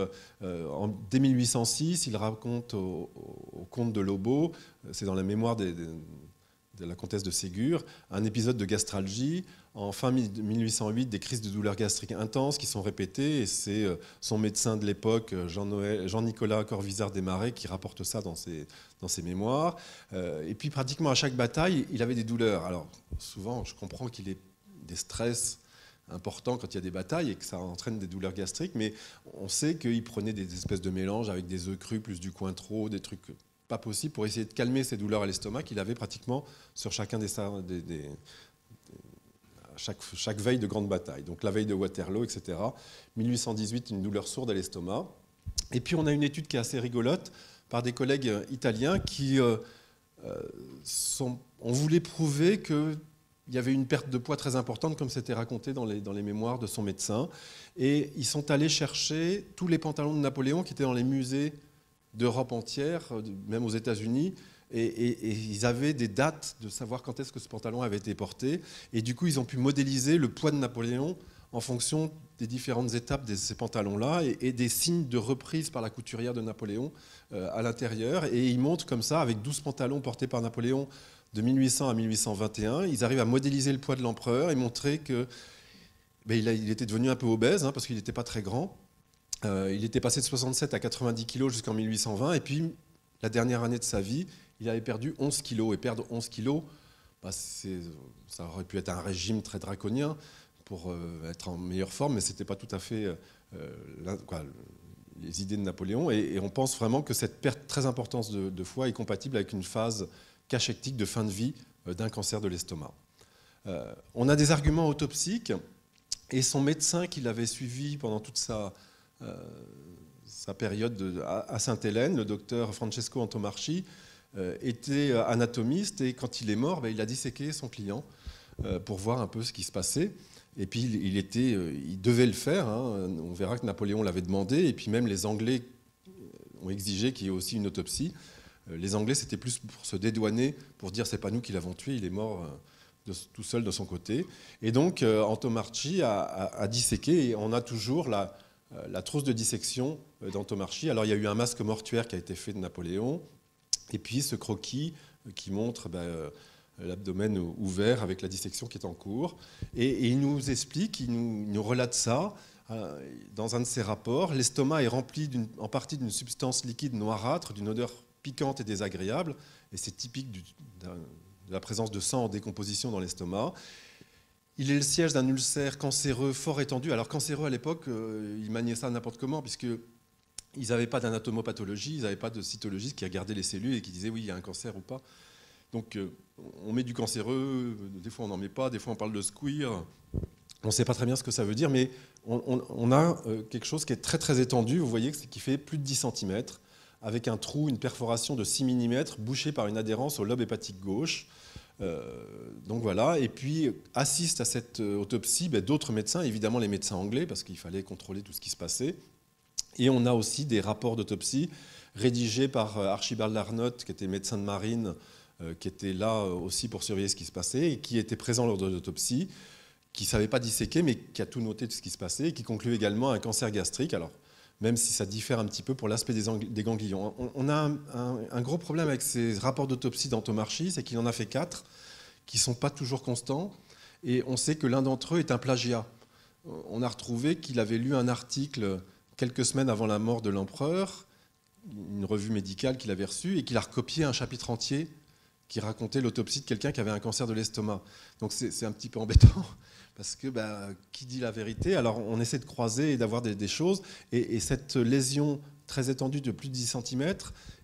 dès 1806, il raconte au comte de Lobau, c'est dans la mémoire de la comtesse de Ségur, un épisode de gastralgie. En fin 1808, des crises de douleurs gastriques intenses qui sont répétées, et c'est son médecin de l'époque, Jean-Nicolas Corvisart-Desmarais, qui rapporte ça dans ses mémoires. Et puis pratiquement à chaque bataille, il avait des douleurs. Alors souvent, je comprends qu'il ait des stress importants quand il y a des batailles et que ça entraîne des douleurs gastriques, mais on sait qu'il prenait des espèces de mélanges avec des œufs crus plus du cointreau, des trucs pas possibles pour essayer de calmer ces douleurs à l'estomac qu'il avait pratiquement sur chacun chaque veille de grande bataille. Donc la veille de Waterloo, etc. 1818, une douleur sourde à l'estomac. Et puis on a une étude qui est assez rigolote par des collègues italiens qui on voulait prouver qu'il y avait une perte de poids très importante, comme c'était raconté dans les mémoires de son médecin. Et ils sont allés chercher tous les pantalons de Napoléon qui étaient dans les musées d'Europe entière, même aux États-Unis. Et ils avaient des dates de savoir quand est-ce que ce pantalon avait été porté. Et du coup, ils ont pu modéliser le poids de Napoléon en fonction des différentes étapes de ces pantalons-là et des signes de reprise par la couturière de Napoléon à l'intérieur. Et ils montrent comme ça, avec 12 pantalons portés par Napoléon de 1800 à 1821. Ils arrivent à modéliser le poids de l'empereur et montrer que il était devenu un peu obèse, parce qu'il n'était pas très grand. Il était passé de 67 à 90 kg jusqu'en 1820. Et puis, la dernière année de sa vie, il avait perdu 11 kg. Et perdre 11 kg, ça aurait pu être un régime très draconien pour être en meilleure forme, mais ce n'était pas tout à fait les idées de Napoléon. Et on pense vraiment que cette perte très importante de foie est compatible avec une phase cachectique de fin de vie d'un cancer de l'estomac. On a des arguments autopsiques, et son médecin qui l'avait suivi pendant toute sa période à Sainte-Hélène, le docteur Francesco Antomarchi, était anatomiste, et quand il est mort, il a disséqué son client pour voir un peu ce qui se passait. Et puis il devait le faire, on verra que Napoléon l'avait demandé, et puis même les Anglais ont exigé qu'il y ait aussi une autopsie. Les Anglais, c'était plus pour se dédouaner, pour dire c'est pas nous qui l'avons tué, il est mort tout seul de son côté. Et donc Antomarchi a disséqué, et on a toujours la trousse de dissection d'Antomarchi. Alors il y a eu un masque mortuaire qui a été fait de Napoléon, et puis ce croquis qui montre l'abdomen ouvert avec la dissection qui est en cours. Et il nous explique, il nous relate ça dans un de ses rapports. L'estomac est rempli en partie d'une substance liquide noirâtre, d'une odeur piquante et désagréable, et c'est typique de la présence de sang en décomposition dans l'estomac. Il est le siège d'un ulcère cancéreux fort étendu. Alors cancéreux à l'époque, ils maniaient ça n'importe comment, puisqu'ils n'avaient pas d'anatomopathologie, ils n'avaient pas de cytologiste qui regardait les cellules et qui disait oui, il y a un cancer ou pas. Donc on met du cancéreux, des fois on n'en met pas, des fois on parle de squeer. On ne sait pas très bien ce que ça veut dire, mais on a quelque chose qui est très très étendu, vous voyez, qui fait plus de 10 cm, avec un trou, une perforation de 6 mm, bouché par une adhérence au lobe hépatique gauche. Donc voilà, et puis assistent à cette autopsie d'autres médecins, évidemment les médecins anglais, parce qu'il fallait contrôler tout ce qui se passait. Et on a aussi des rapports d'autopsie rédigés par Archibald Arnott, qui était médecin de marine, qui était là aussi pour surveiller ce qui se passait, et qui était présent lors de l'autopsie, qui ne savait pas disséquer, mais qui a tout noté de ce qui se passait, et qui conclut également un cancer gastrique. Alors, même si ça diffère un petit peu pour l'aspect des ganglions. On a un gros problème avec ces rapports d'autopsie d'Antomarchi, c'est qu'il en a fait 4, qui ne sont pas toujours constants, et on sait que l'un d'entre eux est un plagiat. On a retrouvé qu'il avait lu un article quelques semaines avant la mort de l'empereur, une revue médicale qu'il avait reçue, et qu'il a recopié un chapitre entier qui racontait l'autopsie de quelqu'un qui avait un cancer de l'estomac. Donc c'est un petit peu embêtant, parce que qui dit la vérité? Alors on essaie de croiser et d'avoir des choses, et cette lésion très étendue de plus de 10 cm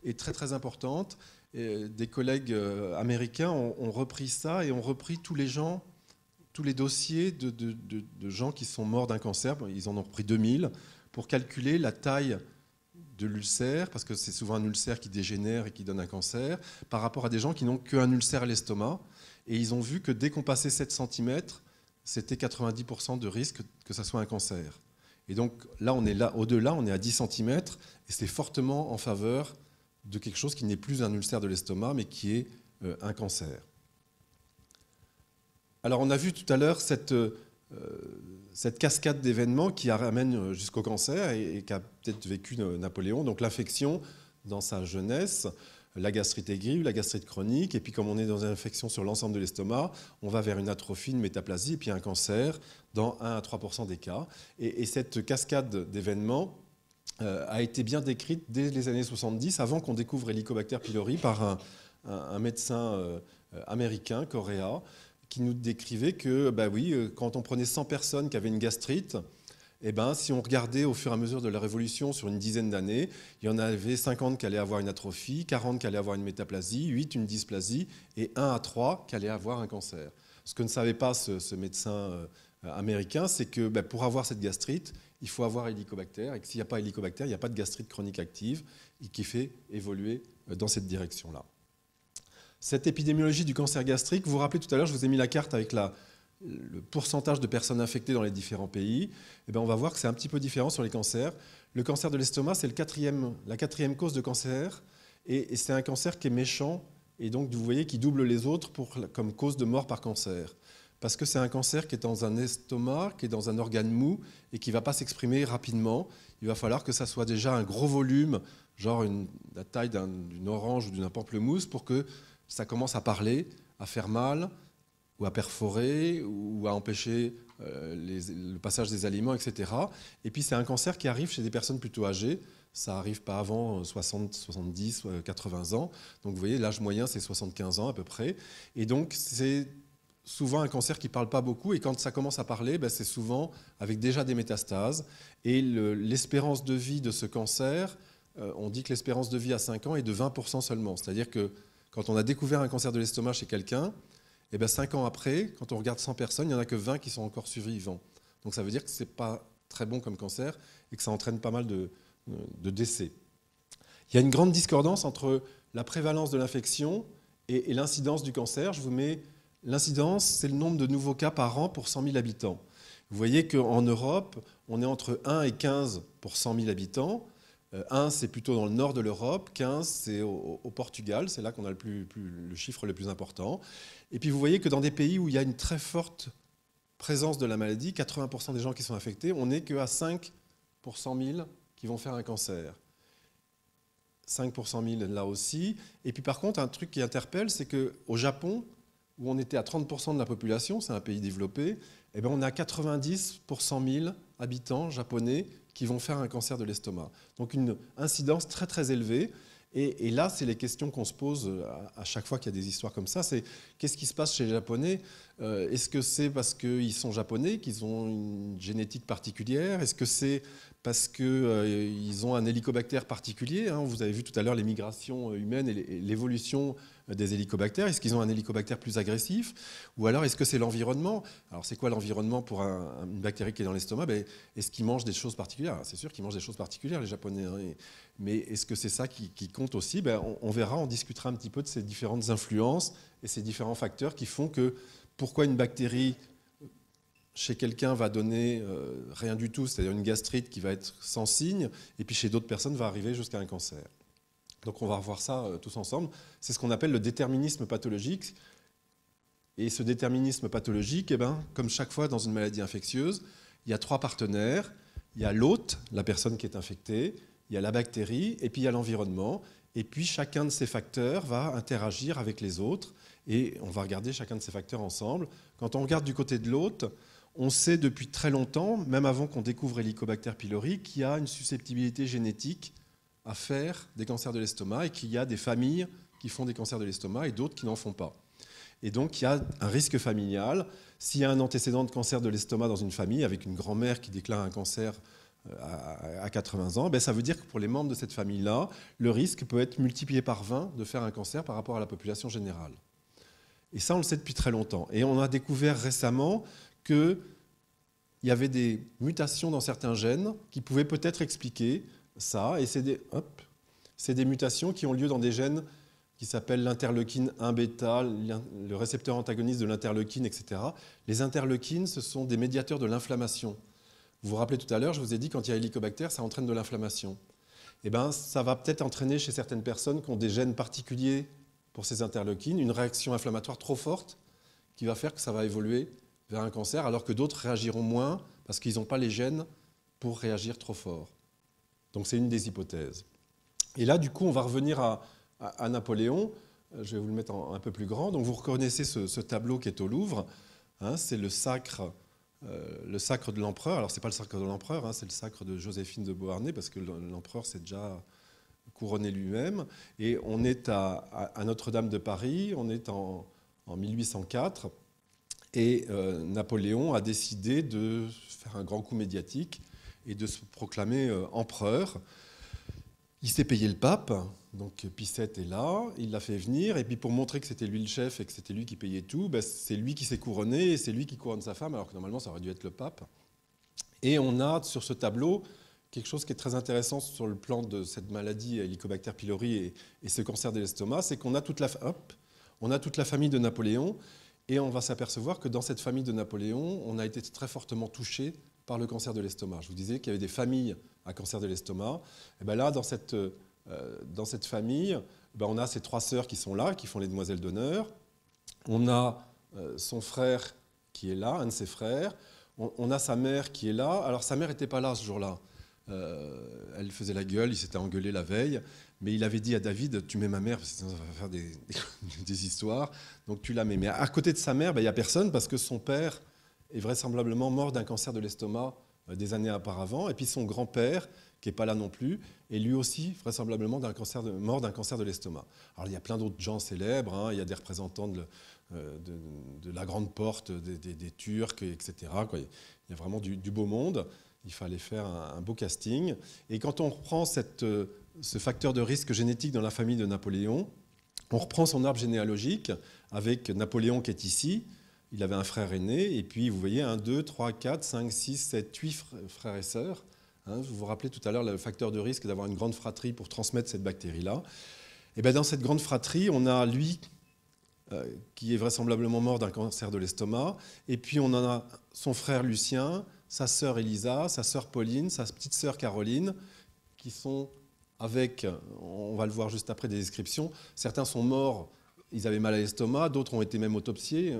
est très très importante. Et des collègues américains ont repris ça, et ont repris tous les dossiers de gens qui sont morts d'un cancer. Ils en ont repris 2000 pour calculer la taille de l'ulcère, parce que c'est souvent un ulcère qui dégénère et qui donne un cancer, par rapport à des gens qui n'ont qu'un ulcère à l'estomac. Et ils ont vu que dès qu'on passait 7 cm, c'était 90% de risque que ça soit un cancer. Et donc là, au-delà, on est à 10 cm, et c'est fortement en faveur de quelque chose qui n'est plus un ulcère de l'estomac, mais qui est un cancer. Alors on a vu tout à l'heure cette cascade d'événements qui ramène jusqu'au cancer, et qu'a peut-être vécu Napoléon. Donc l'infection dans sa jeunesse, la gastrite aiguë, la gastrite chronique, et puis comme on est dans une infection sur l'ensemble de l'estomac, on va vers une atrophie, une métaplasie, et puis un cancer dans 1 à 3% des cas. Et cette cascade d'événements a été bien décrite dès les années 70, avant qu'on découvre Helicobacter pylori par un médecin américain, Correa, qui nous décrivait que quand on prenait 100 personnes qui avaient une gastrite, si on regardait au fur et à mesure de la révolution sur une dizaine d'années, il y en avait 50 qui allaient avoir une atrophie, 40 qui allaient avoir une métaplasie, 8 une dysplasie, et 1 à 3 qui allaient avoir un cancer. Ce que ne savait pas ce médecin américain, c'est que pour avoir cette gastrite, il faut avoir Helicobacter, et que s'il n'y a pas Helicobacter, il n'y a pas de gastrite chronique active, et qui fait évoluer dans cette direction-là. Cette épidémiologie du cancer gastrique, vous vous rappelez tout à l'heure, je vous ai mis la carte avec le pourcentage de personnes infectées dans les différents pays. On va voir que c'est un petit peu différent sur les cancers. Le cancer de l'estomac, c'est la quatrième cause de cancer, et c'est un cancer qui est méchant, et donc vous voyez qui double les autres comme cause de mort par cancer. Parce que c'est un cancer qui est dans un estomac, qui est dans un organe mou, et qui ne va pas s'exprimer rapidement. Il va falloir que ça soit déjà un gros volume, genre la taille d'une orange ou d'une pamplemousse, pour que ça commence à parler, à faire mal, ou à perforer, ou à empêcher le passage des aliments, etc. Et puis c'est un cancer qui arrive chez des personnes plutôt âgées. Ça n'arrive pas avant 60, 70, 80 ans. Donc vous voyez, l'âge moyen, c'est 75 ans à peu près. Et donc c'est souvent un cancer qui ne parle pas beaucoup. Et quand ça commence à parler, c'est souvent avec déjà des métastases. Et l'espérance de vie de ce cancer, on dit que l'espérance de vie à 5 ans est de 20% seulement. C'est-à-dire que quand on a découvert un cancer de l'estomac chez quelqu'un, 5 ans après, quand on regarde 100 personnes, il n'y en a que 20 qui sont encore survivants. Donc ça veut dire que ce n'est pas très bon comme cancer et que ça entraîne pas mal de décès. Il y a une grande discordance entre la prévalence de l'infection et l'incidence du cancer. Je vous mets l'incidence, c'est le nombre de nouveaux cas par an pour 100 000 habitants. Vous voyez qu'en Europe, on est entre 1 et 15 pour 100 000 habitants. 1, c'est plutôt dans le nord de l'Europe, 15, c'est au Portugal, c'est là qu'on a le chiffre le plus important. Et puis vous voyez que dans des pays où il y a une très forte présence de la maladie, 80% des gens qui sont infectés, on n'est qu'à 5 pour 100 000 qui vont faire un cancer. 5 pour 100 000 là aussi. Et puis par contre, un truc qui interpelle, c'est qu'au Japon, où on était à 30% de la population, c'est un pays développé, on a 90 pour 100 000 habitants japonais qui vont faire un cancer de l'estomac. Donc une incidence très très élevée. Et là, c'est les questions qu'on se pose à chaque fois qu'il y a des histoires comme ça. C'est qu'est-ce qui se passe chez les Japonais ? Est-ce que c'est parce qu'ils sont japonais, qu'ils ont une génétique particulière ? Est-ce que c'est parce qu'ils ont un hélicobactère particulier ? Vous avez vu tout à l'heure les migrations humaines et l'évolution des hélicobactères. Est-ce qu'ils ont un hélicobactère plus agressif ? Ou alors est-ce que c'est l'environnement ? Alors c'est quoi l'environnement pour une bactérie qui est dans l'estomac ? Est-ce qu'ils mangent des choses particulières ? C'est sûr qu'ils mangent des choses particulières, les Japonais. Mais est-ce que c'est ça qui compte aussi ? On verra, on discutera un petit peu de ces différentes influences et ces différents facteurs qui font que pourquoi une bactérie chez quelqu'un va donner rien du tout, c'est-à-dire une gastrite qui va être sans signe, et puis chez d'autres personnes va arriver jusqu'à un cancer. Donc on va revoir ça tous ensemble. C'est ce qu'on appelle le déterminisme pathologique. Et ce déterminisme pathologique, comme chaque fois dans une maladie infectieuse, il y a 3 partenaires. Il y a l'hôte, la personne qui est infectée, il y a la bactérie, et puis il y a l'environnement. Et puis chacun de ces facteurs va interagir avec les autres. Et on va regarder chacun de ces facteurs ensemble. Quand on regarde du côté de l'hôte, on sait depuis très longtemps, même avant qu'on découvre Helicobacter pylori, qu'il y a une susceptibilité génétique à faire des cancers de l'estomac et qu'il y a des familles qui font des cancers de l'estomac et d'autres qui n'en font pas. Et donc il y a un risque familial. S'il y a un antécédent de cancer de l'estomac dans une famille, avec une grand-mère qui déclare un cancer à 80 ans, ça veut dire que pour les membres de cette famille-là, le risque peut être multiplié par 20 de faire un cancer par rapport à la population générale. Et ça, on le sait depuis très longtemps. Et on a découvert récemment qu'il y avait des mutations dans certains gènes qui pouvaient peut-être expliquer ça. Et c'est des mutations qui ont lieu dans des gènes qui s'appellent l'interleukine 1 bêta, le récepteur antagoniste de l'interleukine, etc. Les interleukines, ce sont des médiateurs de l'inflammation. Vous vous rappelez tout à l'heure, je vous ai dit, quand il y a Helicobacter, ça entraîne de l'inflammation. Ça va peut-être entraîner chez certaines personnes qui ont des gènes particuliers pour ces interleukines, une réaction inflammatoire trop forte qui va faire que ça va évoluer vers un cancer, alors que d'autres réagiront moins parce qu'ils n'ont pas les gènes pour réagir trop fort. Donc c'est une des hypothèses. Et là, du coup, on va revenir à Napoléon. Je vais vous le mettre un peu plus grand. Donc vous reconnaissez ce tableau qui est au Louvre. C'est le sacre de l'empereur. Alors ce n'est pas le sacre de l'empereur, c'est le sacre de Joséphine de Beauharnais, parce que l'empereur s'est déjà couronné lui-même. Et on est à Notre-Dame de Paris, on est en 1804. Et Napoléon a décidé de faire un grand coup médiatique et de se proclamer empereur. Il s'est payé le pape, donc Pie VII est là, il l'a fait venir, et puis pour montrer que c'était lui le chef et que c'était lui qui payait tout, c'est lui qui s'est couronné et c'est lui qui couronne sa femme, alors que normalement ça aurait dû être le pape. Et on a sur ce tableau quelque chose qui est très intéressant sur le plan de cette maladie Helicobacter pylori et ce cancer de l'estomac, c'est qu'on a toute la famille de Napoléon, et on va s'apercevoir que dans cette famille de Napoléon, on a été très fortement touché par le cancer de l'estomac. Je vous disais qu'il y avait des familles à cancer de l'estomac. Et là, dans cette famille, on a ces 3 sœurs qui sont là, qui font les demoiselles d'honneur. On a son frère qui est là, un de ses frères. On a sa mère qui est là. Alors, sa mère n'était pas là ce jour-là. elle faisait la gueule, il s'était engueulé la veille, mais il avait dit à David, tu mets ma mère, parce que sinon ça va faire des histoires, donc tu la mets. Mais à côté de sa mère, il n'y a personne, parce que son père est vraisemblablement mort d'un cancer de l'estomac des années auparavant, et puis son grand-père, qui n'est pas là non plus, est lui aussi vraisemblablement mort d'un cancer de l'estomac. Alors il y a plein d'autres gens célèbres, hein, il y a des représentants de la grande porte des Turcs, etc. Quoi. Il y a vraiment du beau monde. Il fallait faire un beau casting. Et quand on reprend ce facteur de risque génétique dans la famille de Napoléon, on reprend son arbre généalogique avec Napoléon qui est ici. Il avait un frère aîné, et puis vous voyez 1, 2, 3, 4, 5, 6, 7, 8 frères et sœurs. Hein, vous vous rappelez tout à l'heure le facteur de risque d'avoir une grande fratrie pour transmettre cette bactérie-là. Et bien dans cette grande fratrie, on a lui qui est vraisemblablement mort d'un cancer de l'estomac, et puis on en a son frère Lucien, sa sœur Elisa, sa sœur Pauline, sa petite sœur Caroline, qui sont avec, on va le voir juste après, des descriptions. Certains sont morts, ils avaient mal à l'estomac, d'autres ont été même autopsiés.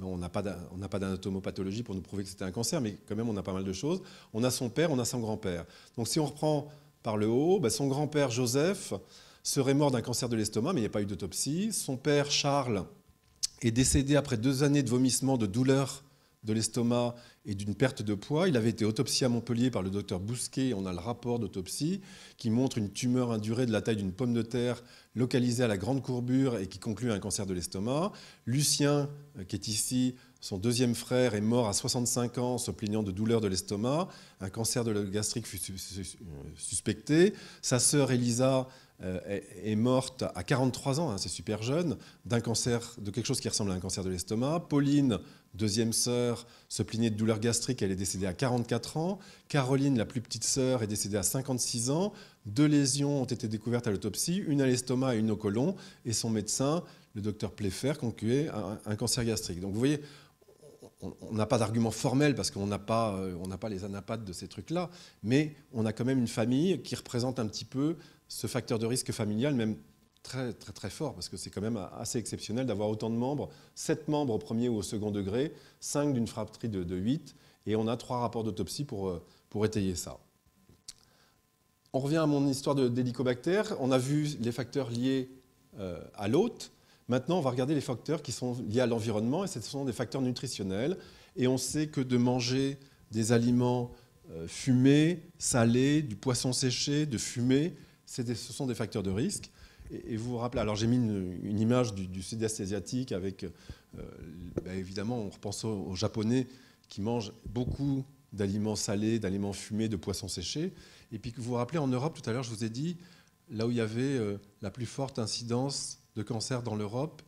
On n'a pas d'anatomopathologie pour nous prouver que c'était un cancer, mais quand même on a pas mal de choses. On a son père, on a son grand-père. Donc si on reprend par le haut, son grand-père Joseph serait mort d'un cancer de l'estomac, mais il n'y a pas eu d'autopsie. Son père Charles est décédé après 2 années de vomissements, de douleurs de l'estomac et d'une perte de poids. Il avait été autopsié à Montpellier par le docteur Bousquet. On a le rapport d'autopsie qui montre une tumeur indurée de la taille d'une pomme de terre localisée à la grande courbure et qui conclut à un cancer de l'estomac. Lucien, qui est ici, son deuxième frère, est mort à 65 ans se plaignant de douleurs de l'estomac. Un cancer de gastrique fut suspecté. Sa sœur Elisa est morte à 43 ans, hein, c'est super jeune, d'un cancer, de quelque chose qui ressemble à un cancer de l'estomac. Pauline, deuxième sœur, se plaignait de douleurs gastriques, elle est décédée à 44 ans. Caroline, la plus petite sœur, est décédée à 56 ans. 2 lésions ont été découvertes à l'autopsie, une à l'estomac et une au côlon, et son médecin, le docteur Pléfer, concluait un cancer gastrique. Donc vous voyez, on n'a pas d'argument formel parce qu'on n'a pas les anapathes de ces trucs-là, mais on a quand même une famille qui représente un petit peu ce facteur de risque familial, même très, très, très fort, parce que c'est quand même assez exceptionnel d'avoir autant de membres, 7 membres au premier ou au second degré, 5 d'une fratrie de 8, et on a 3 rapports d'autopsie pour étayer ça. On revient à mon histoire d'hélicobacter. On a vu les facteurs liés à l'hôte. Maintenant, on va regarder les facteurs qui sont liés à l'environnement, et ce sont des facteurs nutritionnels. Et on sait que de manger des aliments fumés, salés, du poisson séché, de fumée, ce sont des facteurs de risque. Et vous vous rappelez, alors j'ai mis une image du sud-est asiatique avec, évidemment, on repense aux Japonais qui mangent beaucoup d'aliments salés, d'aliments fumés, de poissons séchés. Et puis vous vous rappelez, en Europe, tout à l'heure, je vous ai dit, là où il y avait la plus forte incidence de cancer dans l'Europe,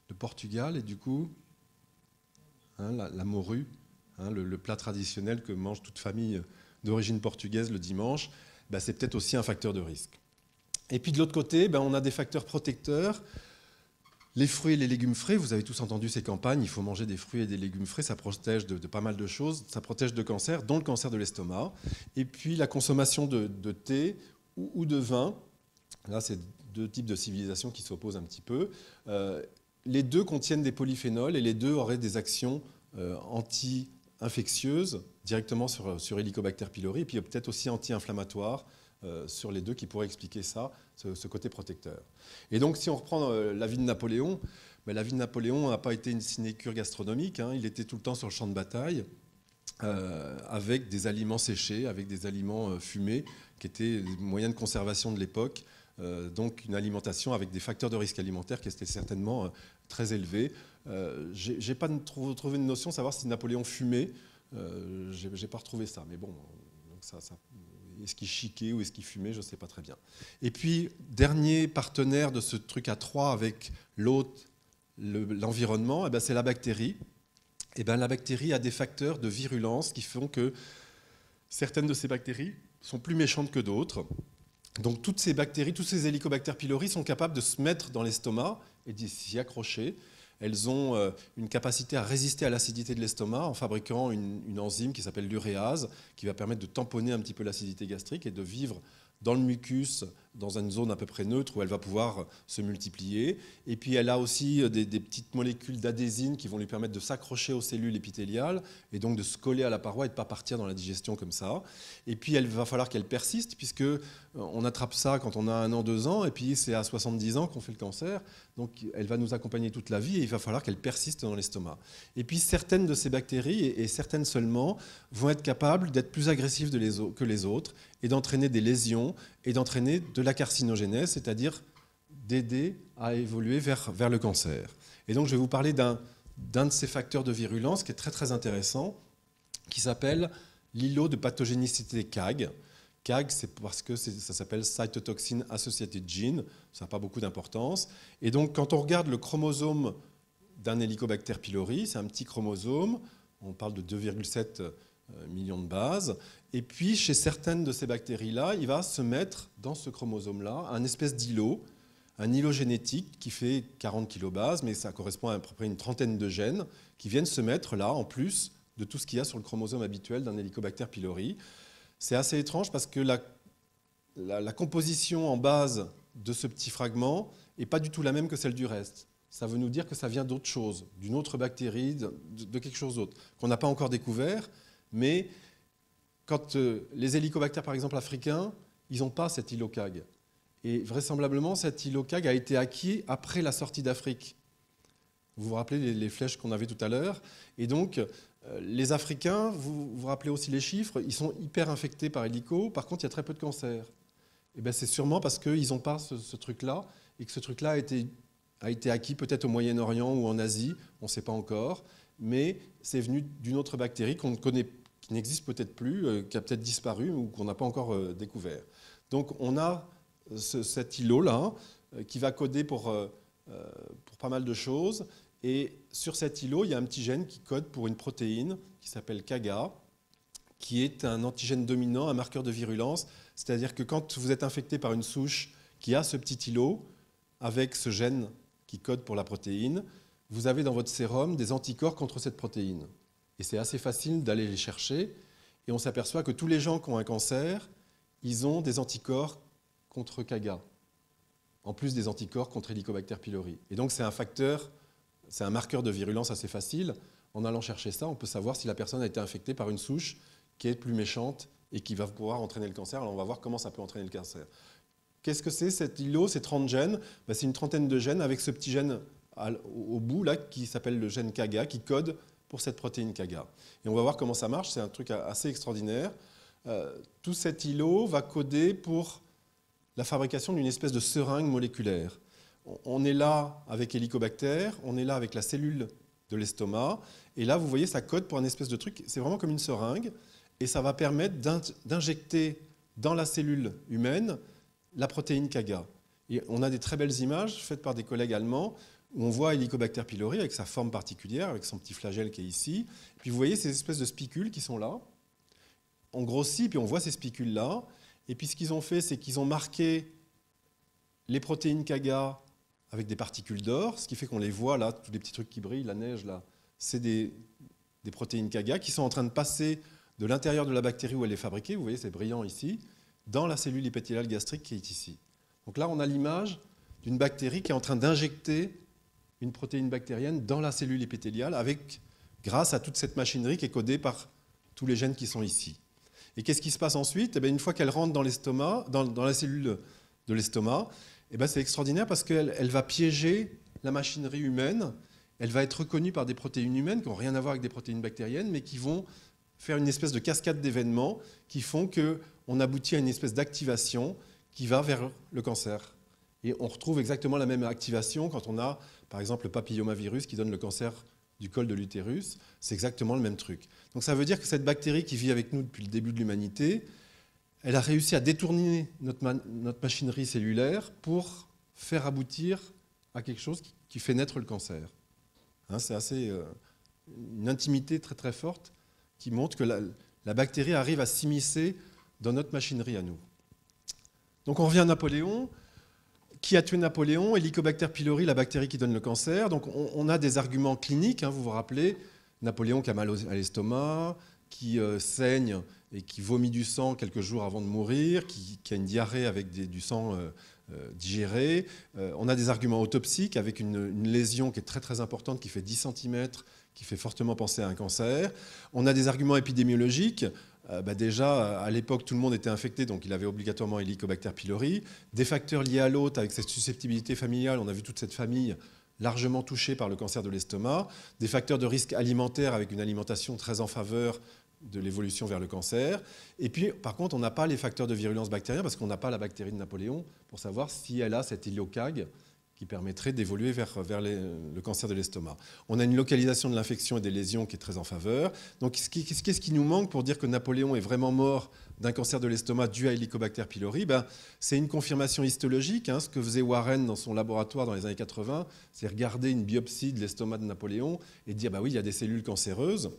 le Portugal, et du coup, hein, la morue, hein, le plat traditionnel que mange toute famille d'origine portugaise le dimanche, c'est peut-être aussi un facteur de risque. Et puis de l'autre côté, on a des facteurs protecteurs. Les fruits et les légumes frais, vous avez tous entendu ces campagnes, il faut manger des fruits et des légumes frais, ça protège de pas mal de choses, ça protège de cancer, dont le cancer de l'estomac. Et puis la consommation de thé ou de vin, là c'est 2 types de civilisations qui s'opposent un petit peu. Les 2 contiennent des polyphénols et les 2 auraient des actions anti-infectieuses directement sur Helicobacter pylori, et puis peut-être aussi anti-inflammatoires sur les 2 qui pourraient expliquer ça, ce côté protecteur. Et donc si on reprend la vie de Napoléon, la vie de Napoléon n'a pas été une sinécure gastronomique, hein, il était tout le temps sur le champ de bataille avec des aliments séchés, avec des aliments fumés, qui étaient les moyens de conservation de l'époque, donc une alimentation avec des facteurs de risque alimentaire qui étaient certainement très élevés. Je n'ai pas trouvé une notion de savoir si Napoléon fumait, je n'ai pas retrouvé ça, mais bon, donc ça est-ce qu'il chiquait ou est-ce qu'il fumait, je ne sais pas très bien. Et puis, dernier partenaire de ce truc à 3 avec l'hôte, l'environnement, c'est la bactérie. Et la bactérie a des facteurs de virulence qui font que certaines de ces bactéries sont plus méchantes que d'autres. Donc toutes ces bactéries, tous ces Helicobacter pylori sont capables de se mettre dans l'estomac et d'y s'y accrocher. Elles ont une capacité à résister à l'acidité de l'estomac en fabriquant une enzyme qui s'appelle l'uréase, qui va permettre de tamponner un petit peu l'acidité gastrique et de vivre dans le mucus, dans une zone à peu près neutre où elle va pouvoir se multiplier. Et puis elle a aussi des petites molécules d'adhésine qui vont lui permettre de s'accrocher aux cellules épithéliales et donc de se coller à la paroi et de ne pas partir dans la digestion comme ça. Et puis il va falloir qu'elle persiste puisque on attrape ça quand on a 1 an, 2 ans et puis c'est à 70 ans qu'on fait le cancer. Donc elle va nous accompagner toute la vie et il va falloir qu'elle persiste dans l'estomac. Et puis certaines de ces bactéries, et certaines seulement, vont être capables d'être plus agressives que les autres et d'entraîner des lésions et d'entraîner de la carcinogénèse, c'est-à-dire d'aider à évoluer vers le cancer. Et donc je vais vous parler d'un de ces facteurs de virulence qui est très très intéressant, qui s'appelle l'îlot de pathogénicité CAG. CAG, c'est parce que ça s'appelle Cytotoxin Associated Gene, ça n'a pas beaucoup d'importance. Et donc quand on regarde le chromosome d'un Helicobacter pylori, c'est un petit chromosome, on parle de 2,7 millions de bases, et puis chez certaines de ces bactéries-là, il va se mettre dans ce chromosome-là un espèce d'îlot, un îlot génétique qui fait 40 kilobases, mais ça correspond à peu près une trentaine de gènes qui viennent se mettre là, en plus de tout ce qu'il y a sur le chromosome habituel d'un Helicobacter pylori. C'est assez étrange parce que la composition en base de ce petit fragment n'est pas du tout la même que celle du reste. Ça veut nous dire que ça vient d'autre chose, d'une autre bactérie, de quelque chose d'autre, qu'on n'a pas encore découvert, mais quand les hélicobactères, par exemple, africains, ils n'ont pas cet îlot CAG. Et vraisemblablement, cet îlot CAG a été acquis après la sortie d'Afrique. Vous vous rappelez les flèches qu'on avait tout à l'heure. Et donc, les Africains, vous vous rappelez aussi les chiffres, ils sont hyper infectés par hélico. Par contre, il y a très peu de cancers. Et bien, c'est sûrement parce qu'ils n'ont pas ce truc-là, et que ce truc-là a été acquis peut-être au Moyen-Orient ou en Asie, on ne sait pas encore, mais c'est venu d'une autre bactérie qu'on connaît, qui n'existe peut-être plus, qui a peut-être disparu ou qu'on n'a pas encore découvert. Donc on a cet îlot-là qui va coder pour pas mal de choses, et sur cet îlot, il y a un petit gène qui code pour une protéine qui s'appelle KAGA, qui est un antigène dominant, un marqueur de virulence, c'est-à-dire que quand vous êtes infecté par une souche qui a ce petit îlot, avec ce gène qui code pour la protéine, vous avez dans votre sérum des anticorps contre cette protéine. Et c'est assez facile d'aller les chercher. Et on s'aperçoit que tous les gens qui ont un cancer, ils ont des anticorps contre KAGA, en plus des anticorps contre Helicobacter pylori. Et donc c'est un facteur, c'est un marqueur de virulence assez facile. En allant chercher ça, on peut savoir si la personne a été infectée par une souche qui est plus méchante et qui va pouvoir entraîner le cancer. Alors on va voir comment ça peut entraîner le cancer. Qu'est-ce que c'est cet îlot, ces 30 gènes? C'est une trentaine de gènes avec ce petit gène au bout là, qui s'appelle le gène KAGA, qui code pour cette protéine KAGA. Et on va voir comment ça marche, c'est un truc assez extraordinaire. Tout cet îlot va coder pour la fabrication d'une espèce de seringue moléculaire. On est là avec Helicobacter, on est là avec la cellule de l'estomac, et là vous voyez ça code pour un espèce de truc, c'est vraiment comme une seringue, et ça va permettre d'injecter dans la cellule humaine la protéine KAGA. Et on a des très belles images faites par des collègues allemands où on voit Helicobacter pylori avec sa forme particulière, avec son petit flagelle qui est ici. Et puis vous voyez ces espèces de spicules qui sont là. On grossit, puis on voit ces spicules-là. Et puis ce qu'ils ont fait, c'est qu'ils ont marqué les protéines KAGA avec des particules d'or, ce qui fait qu'on les voit là, tous les petits trucs qui brillent, la neige là, c'est des protéines KAGA qui sont en train de passer de l'intérieur de la bactérie où elle est fabriquée, vous voyez c'est brillant ici, dans la cellule épithéliale gastrique qui est ici. Donc là on a l'image d'une bactérie qui est en train d'injecter une protéine bactérienne dans la cellule épithéliale grâce à toute cette machinerie qui est codée par tous les gènes qui sont ici. Et qu'est-ce qui se passe ensuite? Une fois qu'elle rentre dans l'estomac, dans la cellule de l'estomac, c'est extraordinaire parce qu'elle va piéger la machinerie humaine, elle va être reconnue par des protéines humaines qui n'ont rien à voir avec des protéines bactériennes, mais qui vont faire une espèce de cascade d'événements qui font qu'on aboutit à une espèce d'activation qui va vers le cancer. Et on retrouve exactement la même activation quand on a, par exemple, le papillomavirus qui donne le cancer du col de l'utérus. C'est exactement le même truc. Donc ça veut dire que cette bactérie qui vit avec nous depuis le début de l'humanité, elle a réussi à détourner notre machinerie cellulaire pour faire aboutir à quelque chose qui fait naître le cancer. C'est assez une intimité très très forte qui montre que la bactérie arrive à s'immiscer dans notre machinerie à nous. Donc on revient à Napoléon. Qui a tué Napoléon? Helicobacter pylori, la bactérie qui donne le cancer. Donc on a des arguments cliniques, vous vous rappelez, Napoléon qui a mal à l'estomac, qui saigne et qui vomit du sang quelques jours avant de mourir, qui a une diarrhée avec du sang digéré. On a des arguments autopsiques avec une lésion qui est très très importante, qui fait 10 cm, qui fait fortement penser à un cancer. On a des arguments épidémiologiques. Déjà, à l'époque, tout le monde était infecté, donc il avait obligatoirement Helicobacter pylori. Des facteurs liés à l'hôte, avec cette susceptibilité familiale, on a vu toute cette famille largement touchée par le cancer de l'estomac. Des facteurs de risque alimentaire, avec une alimentation très en faveur de l'évolution vers le cancer. Et puis, par contre, on n'a pas les facteurs de virulence bactérienne, parce qu'on n'a pas la bactérie de Napoléon, pour savoir si elle a cet héliocag qui permettrait d'évoluer vers le cancer de l'estomac. On a une localisation de l'infection et des lésions qui est très en faveur. Donc, qu'est-ce qui nous manque pour dire que Napoléon est vraiment mort d'un cancer de l'estomac dû à Helicobacter pylori? C'est une confirmation histologique. Ce que faisait Warren dans son laboratoire dans les années 80, c'est regarder une biopsie de l'estomac de Napoléon et dire oui, il y a des cellules cancéreuses.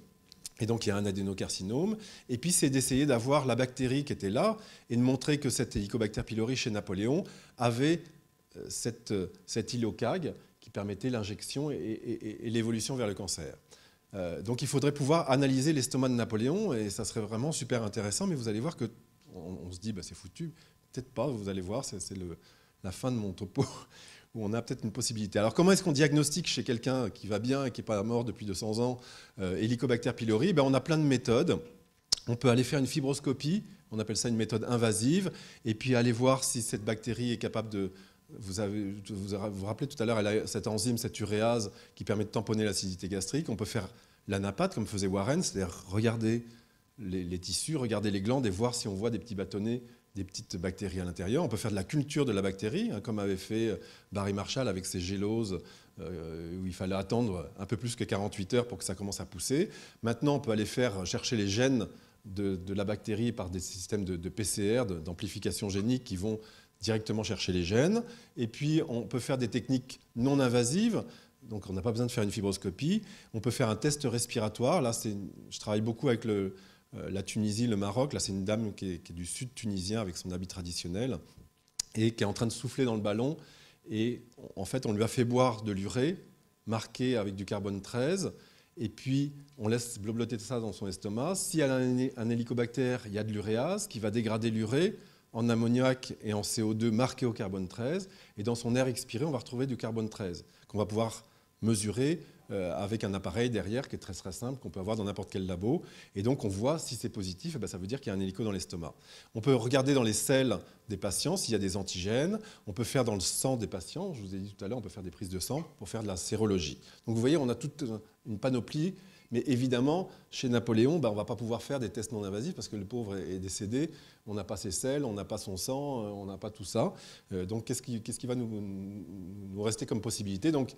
Et donc, il y a un adénocarcinome. Et puis, c'est d'essayer d'avoir la bactérie qui était là et de montrer que cet Helicobacter pylori chez Napoléon avait cet héliocag qui permettait l'injection et l'évolution vers le cancer. Donc il faudrait pouvoir analyser l'estomac de Napoléon et ça serait vraiment super intéressant, mais vous allez voir qu'on se dit c'est foutu, peut-être pas, vous allez voir, c'est la fin de mon topo où on a peut-être une possibilité. Alors comment est-ce qu'on diagnostique chez quelqu'un qui va bien et qui n'est pas mort depuis 200 ans Helicobacter pylori? On a plein de méthodes. On peut aller faire une fibroscopie, on appelle ça une méthode invasive, et puis aller voir si cette bactérie est capable de... Vous vous rappelez tout à l'heure, elle a cette enzyme, cette uréase qui permet de tamponner l'acidité gastrique. On peut faire l'anapate comme faisait Warren, c'est-à-dire regarder les tissus, regarder les glandes et voir si on voit des petits bâtonnets, des petites bactéries à l'intérieur. On peut faire de la culture de la bactérie, comme avait fait Barry Marshall avec ses géloses, où il fallait attendre un peu plus que 48 heures pour que ça commence à pousser. Maintenant, on peut aller chercher les gènes de la bactérie par des systèmes de PCR, d'amplification génique qui vont directement chercher les gènes. Et puis, on peut faire des techniques non invasives. Donc, on n'a pas besoin de faire une fibroscopie. On peut faire un test respiratoire. Là, je travaille beaucoup avec la Tunisie, le Maroc. Là, c'est une dame qui est du sud tunisien avec son habit traditionnel et qui est en train de souffler dans le ballon. Et en fait, on lui a fait boire de l'urée marquée avec du carbone 13. Et puis, on laisse blobloter ça dans son estomac. Si elle a un hélicobactère, il y a de l'uréase qui va dégrader l'urée en ammoniac et en CO2 marqué au carbone 13. Et dans son air expiré, on va retrouver du carbone 13 qu'on va pouvoir mesurer avec un appareil derrière qui est très très simple, qu'on peut avoir dans n'importe quel labo. Et donc, on voit si c'est positif, ça veut dire qu'il y a un hélico dans l'estomac. On peut regarder dans les selles des patients s'il y a des antigènes. On peut faire dans le sang des patients. Je vous ai dit tout à l'heure, on peut faire des prises de sang pour faire de la sérologie. Donc, vous voyez, on a toute une panoplie. Mais évidemment, chez Napoléon, on ne va pas pouvoir faire des tests non invasifs parce que le pauvre est décédé. On n'a pas ses selles, on n'a pas son sang, on n'a pas tout ça. Donc, qu'est-ce qui va nous rester comme possibilité? Donc,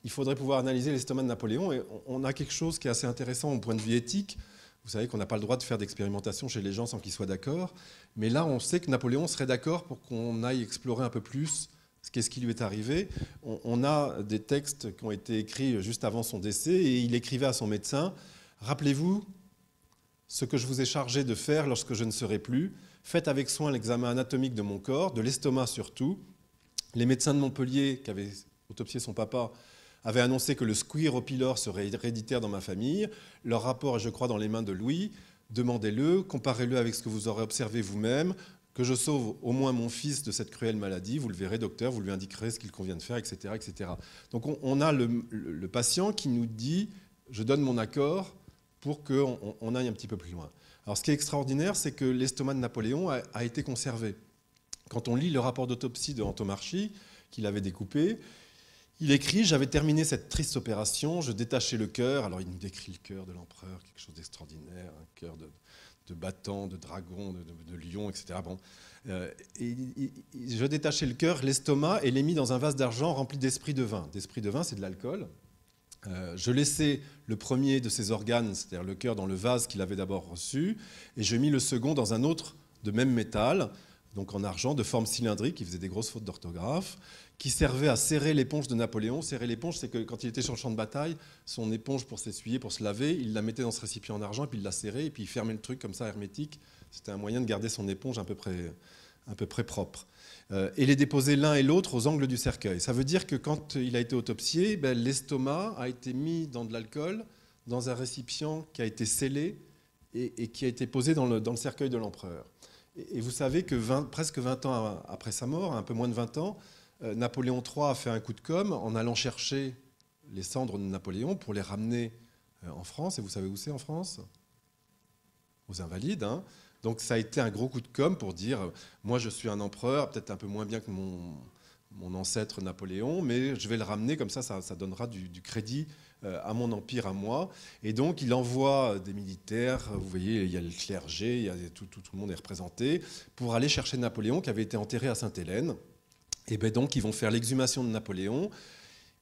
il faudrait pouvoir analyser l'estomac de Napoléon. Et on a quelque chose qui est assez intéressant au point de vue éthique. Vous savez qu'on n'a pas le droit de faire d'expérimentation chez les gens sans qu'ils soient d'accord. Mais là, on sait que Napoléon serait d'accord pour qu'on aille explorer un peu plus qu'est-ce qui lui est arrivé. On a des textes qui ont été écrits juste avant son décès et il écrivait à son médecin « Rappelez-vous ce que je vous ai chargé de faire lorsque je ne serai plus. Faites avec soin l'examen anatomique de mon corps, de l'estomac surtout. » Les médecins de Montpellier, qui avaient autopsié son papa, avaient annoncé que le squire au pylore serait héréditaire dans ma famille. Leur rapport est, je crois, dans les mains de Louis. Demandez-le, comparez-le avec ce que vous aurez observé vous-même. Que je sauve au moins mon fils de cette cruelle maladie, vous le verrez, docteur, vous lui indiquerez ce qu'il convient de faire, etc. etc. Donc on a le patient qui nous dit « je donne mon accord » pour qu'on aille un petit peu plus loin. Alors ce qui est extraordinaire, c'est que l'estomac de Napoléon a été conservé. Quand on lit le rapport d'autopsie de Antomarchi, qu'il avait découpé, il écrit « J'avais terminé cette triste opération, je détachais le cœur ». Alors il nous décrit le cœur de l'empereur, quelque chose d'extraordinaire, un cœur de battant, de dragon, de lion, etc. Bon. Je détachais le cœur, l'estomac et l'ai mis dans un vase d'argent rempli d'esprit de vin. D'esprit de vin, c'est de l'alcool. Je laissais le premier de ses organes, c'est-à-dire le cœur, dans le vase qu'il avait d'abord reçu, et je mis le second dans un autre de même métal, donc en argent, de forme cylindrique, qui faisait des grosses fautes d'orthographe, qui servait à serrer l'éponge de Napoléon. Serrer l'éponge, c'est que quand il était sur le champ de bataille, son éponge pour s'essuyer, pour se laver, il la mettait dans ce récipient en argent, et puis il la serrait, et puis il fermait le truc comme ça, hermétique. C'était un moyen de garder son éponge à peu près propre. Et les déposer l'un et l'autre aux angles du cercueil. Ça veut dire que quand il a été autopsié, l'estomac a été mis dans de l'alcool, dans un récipient qui a été scellé, et qui a été posé dans le cercueil de l'empereur. Et vous savez que presque 20 ans après sa mort, un peu moins de 20 ans, Napoléon III a fait un coup de com' en allant chercher les cendres de Napoléon pour les ramener en France. Et vous savez où c'est en France? Aux Invalides. Hein. Donc ça a été un gros coup de com' pour dire moi je suis un empereur, peut-être un peu moins bien que mon ancêtre Napoléon, mais je vais le ramener, comme ça donnera du crédit à mon empire, à moi. Et donc il envoie des militaires, vous voyez, il y a le clergé, il y a tout le monde est représenté, pour aller chercher Napoléon qui avait été enterré à Sainte-Hélène. Et bien donc ils vont faire l'exhumation de Napoléon,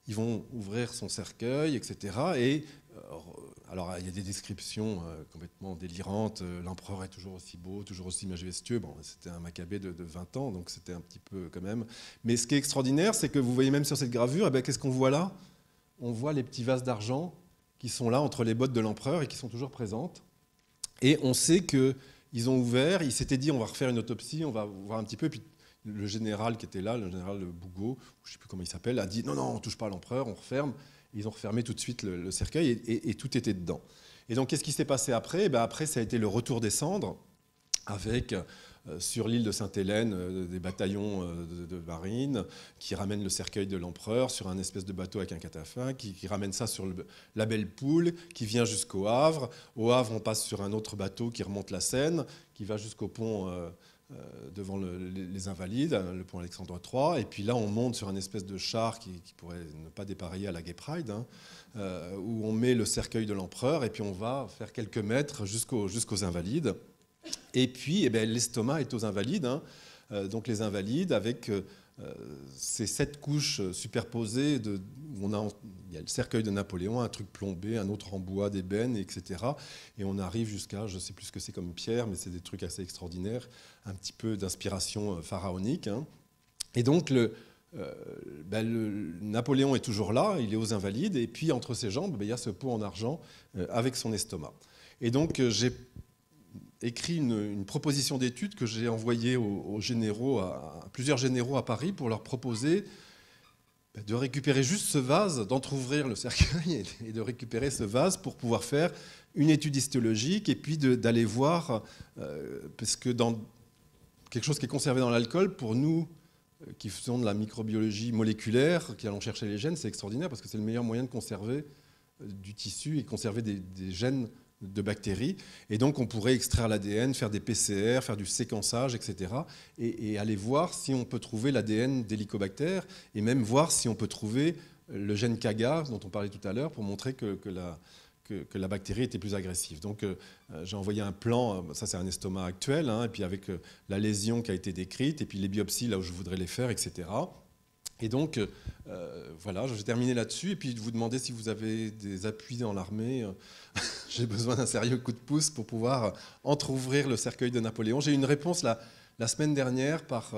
ils vont ouvrir son cercueil, etc. Et alors il y a des descriptions complètement délirantes, l'empereur est toujours aussi beau, toujours aussi majestueux. Bon, c'était un Maccabée de 20 ans, donc c'était un petit peu quand même. Mais ce qui est extraordinaire, c'est que vous voyez même sur cette gravure, eh bien, qu'est-ce qu'on voit là? On voit les petits vases d'argent qui sont là entre les bottes de l'empereur et qui sont toujours présentes. Et on sait qu'ils ont ouvert, ils s'étaient dit on va refaire une autopsie, on va voir un petit peu. Puis le général qui était là, le général Bougot, je ne sais plus comment il s'appelle, a dit non, on ne touche pas à l'empereur, on referme. Ils ont refermé tout de suite le cercueil et tout était dedans. Et donc qu'est-ce qui s'est passé après? Après, ça a été le retour des cendres avec sur l'île de Sainte-Hélène des bataillons de marine qui ramènent le cercueil de l'empereur sur un espèce de bateau avec un catafalque, qui ramène ça sur la Belle Poule, qui vient jusqu'au Havre. Au Havre, on passe sur un autre bateau qui remonte la Seine, qui va jusqu'au pont devant les Invalides, le pont Alexandre III. Et puis là, on monte sur un espèce de char qui pourrait ne pas dépareiller à la Gay Pride, hein, où on met le cercueil de l'empereur et puis on va faire quelques mètres jusqu'aux Invalides. Et puis, eh bien, l'estomac est aux Invalides. Hein. Donc les Invalides avec ces 7 couches superposées. Il y a le cercueil de Napoléon, un truc plombé, un autre en bois, d'ébène, etc. Et on arrive jusqu'à, je ne sais plus ce que c'est comme pierre, mais c'est des trucs assez extraordinaires, un petit peu d'inspiration pharaonique. Hein. Et donc Napoléon est toujours là, il est aux Invalides, et puis entre ses jambes, il y a ce pot en argent avec son estomac. Et donc j'ai écrit une proposition d'étude que j'ai envoyée aux généraux, à plusieurs généraux à Paris, pour leur proposer de récupérer juste ce vase, d'entrouvrir le cercueil et de récupérer ce vase pour pouvoir faire une étude histologique et puis d'aller voir, parce que dans quelque chose qui est conservé dans l'alcool, pour nous qui faisons de la microbiologie moléculaire, qui allons chercher les gènes, c'est extraordinaire parce que c'est le meilleur moyen de conserver du tissu et conserver des gènes de bactéries. Et donc, on pourrait extraire l'ADN, faire des PCR, faire du séquençage, etc. Et aller voir si on peut trouver l'ADN d'Helicobacter et même voir si on peut trouver le gène KAGA, dont on parlait tout à l'heure, pour montrer que la bactérie était plus agressive. Donc, j'ai envoyé un plan, ça c'est un estomac actuel, hein, et puis avec la lésion qui a été décrite, et puis les biopsies là où je voudrais les faire, etc. Et donc, voilà, j'ai terminé là-dessus. Et puis, vous demandez si vous avez des appuis dans l'armée. J'ai besoin d'un sérieux coup de pouce pour pouvoir entrouvrir le cercueil de Napoléon. J'ai eu une réponse la semaine dernière par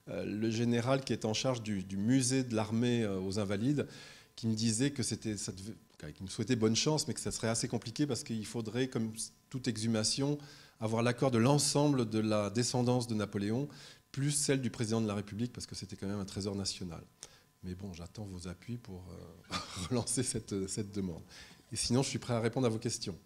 le général qui est en charge du musée de l'armée aux Invalides, qui me disait que qui me souhaitait bonne chance, mais que ça serait assez compliqué parce qu'il faudrait, comme toute exhumation, avoir l'accord de l'ensemble de la descendance de Napoléon, plus celle du président de la République, parce que c'était quand même un trésor national. Mais bon, j'attends vos appuis pour relancer cette demande. Et sinon, je suis prêt à répondre à vos questions.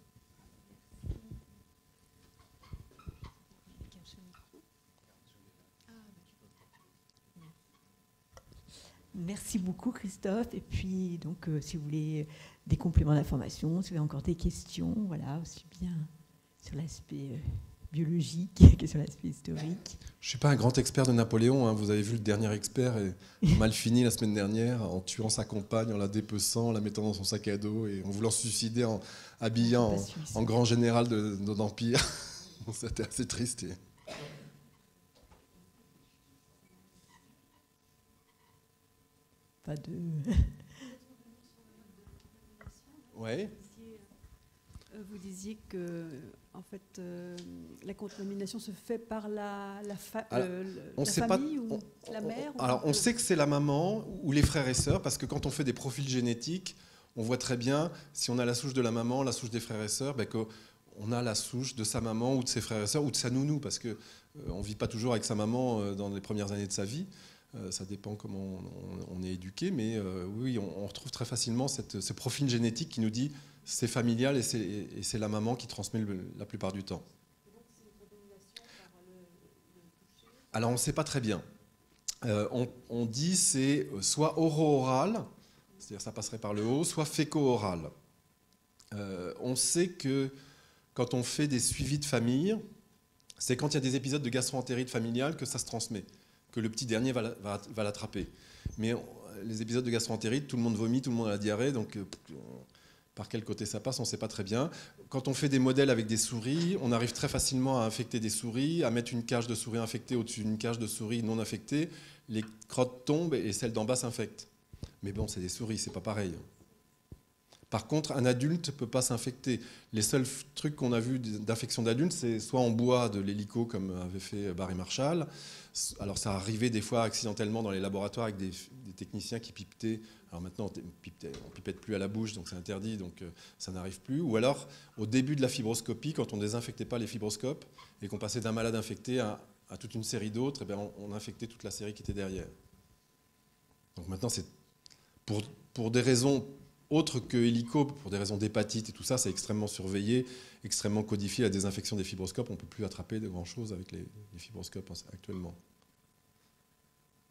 Merci beaucoup, Christophe. Et puis, donc, si vous voulez des compléments d'information, si vous avez encore des questions, voilà, aussi bien sur l'aspect biologique que sur l'aspect historique. Je ne suis pas un grand expert de Napoléon. Hein. Vous avez vu le dernier expert est mal fini la semaine dernière en tuant sa compagne, en la dépeçant, en la mettant dans son sac à dos et en voulant se suicider, habillant en grand général de notre empire. C'était assez triste. Pas de... Ouais. Vous disiez que en fait, la contamination se fait par la famille ou la mère. Alors, on sait que c'est la maman ou les frères et sœurs, parce que quand on fait des profils génétiques, on voit très bien si on a la souche de la maman, la souche des frères et sœurs, qu'on a la souche de sa maman ou de ses frères et sœurs ou de sa nounou, parce qu'on ne vit pas toujours avec sa maman dans les premières années de sa vie. Ça dépend comment on est éduqué, mais oui, on retrouve très facilement ce profil génétique qui nous dit c'est familial et c'est la maman qui transmet la plupart du temps. Alors on ne sait pas très bien. On dit c'est soit oro-oral, c'est-à-dire ça passerait par le haut, soit féco-oral. On sait que quand on fait des suivis de famille, c'est quand il y a des épisodes de gastro-entérite familiale que ça se transmet, que le petit dernier va l'attraper. Mais les épisodes de gastro-entérite, tout le monde vomit, tout le monde a la diarrhée, donc par quel côté ça passe, on ne sait pas très bien. Quand on fait des modèles avec des souris, on arrive très facilement à infecter des souris, à mettre une cage de souris infectée au-dessus d'une cage de souris non infectée. Les crottes tombent et celles d'en bas s'infectent. Mais bon, c'est des souris, c'est pas pareil. Par contre, un adulte ne peut pas s'infecter. Les seuls trucs qu'on a vus d'infection d'adultes, c'est soit on boit de l'hélico, comme avait fait Barry Marshall. Alors ça arrivait des fois accidentellement dans les laboratoires avec des techniciens qui pipetaient. Alors maintenant, on ne pipette plus à la bouche, donc c'est interdit, donc ça n'arrive plus. Ou alors, au début de la fibroscopie, quand on ne désinfectait pas les fibroscopes et qu'on passait d'un malade infecté à toute une série d'autres, eh bien, on infectait toute la série qui était derrière. Donc maintenant, c'est pour des raisons autres que hélico, pour des raisons d'hépatite et tout ça, c'est extrêmement surveillé, extrêmement codifié. La désinfection des fibroscopes, on ne peut plus attraper de grand-chose avec les fibroscopes actuellement.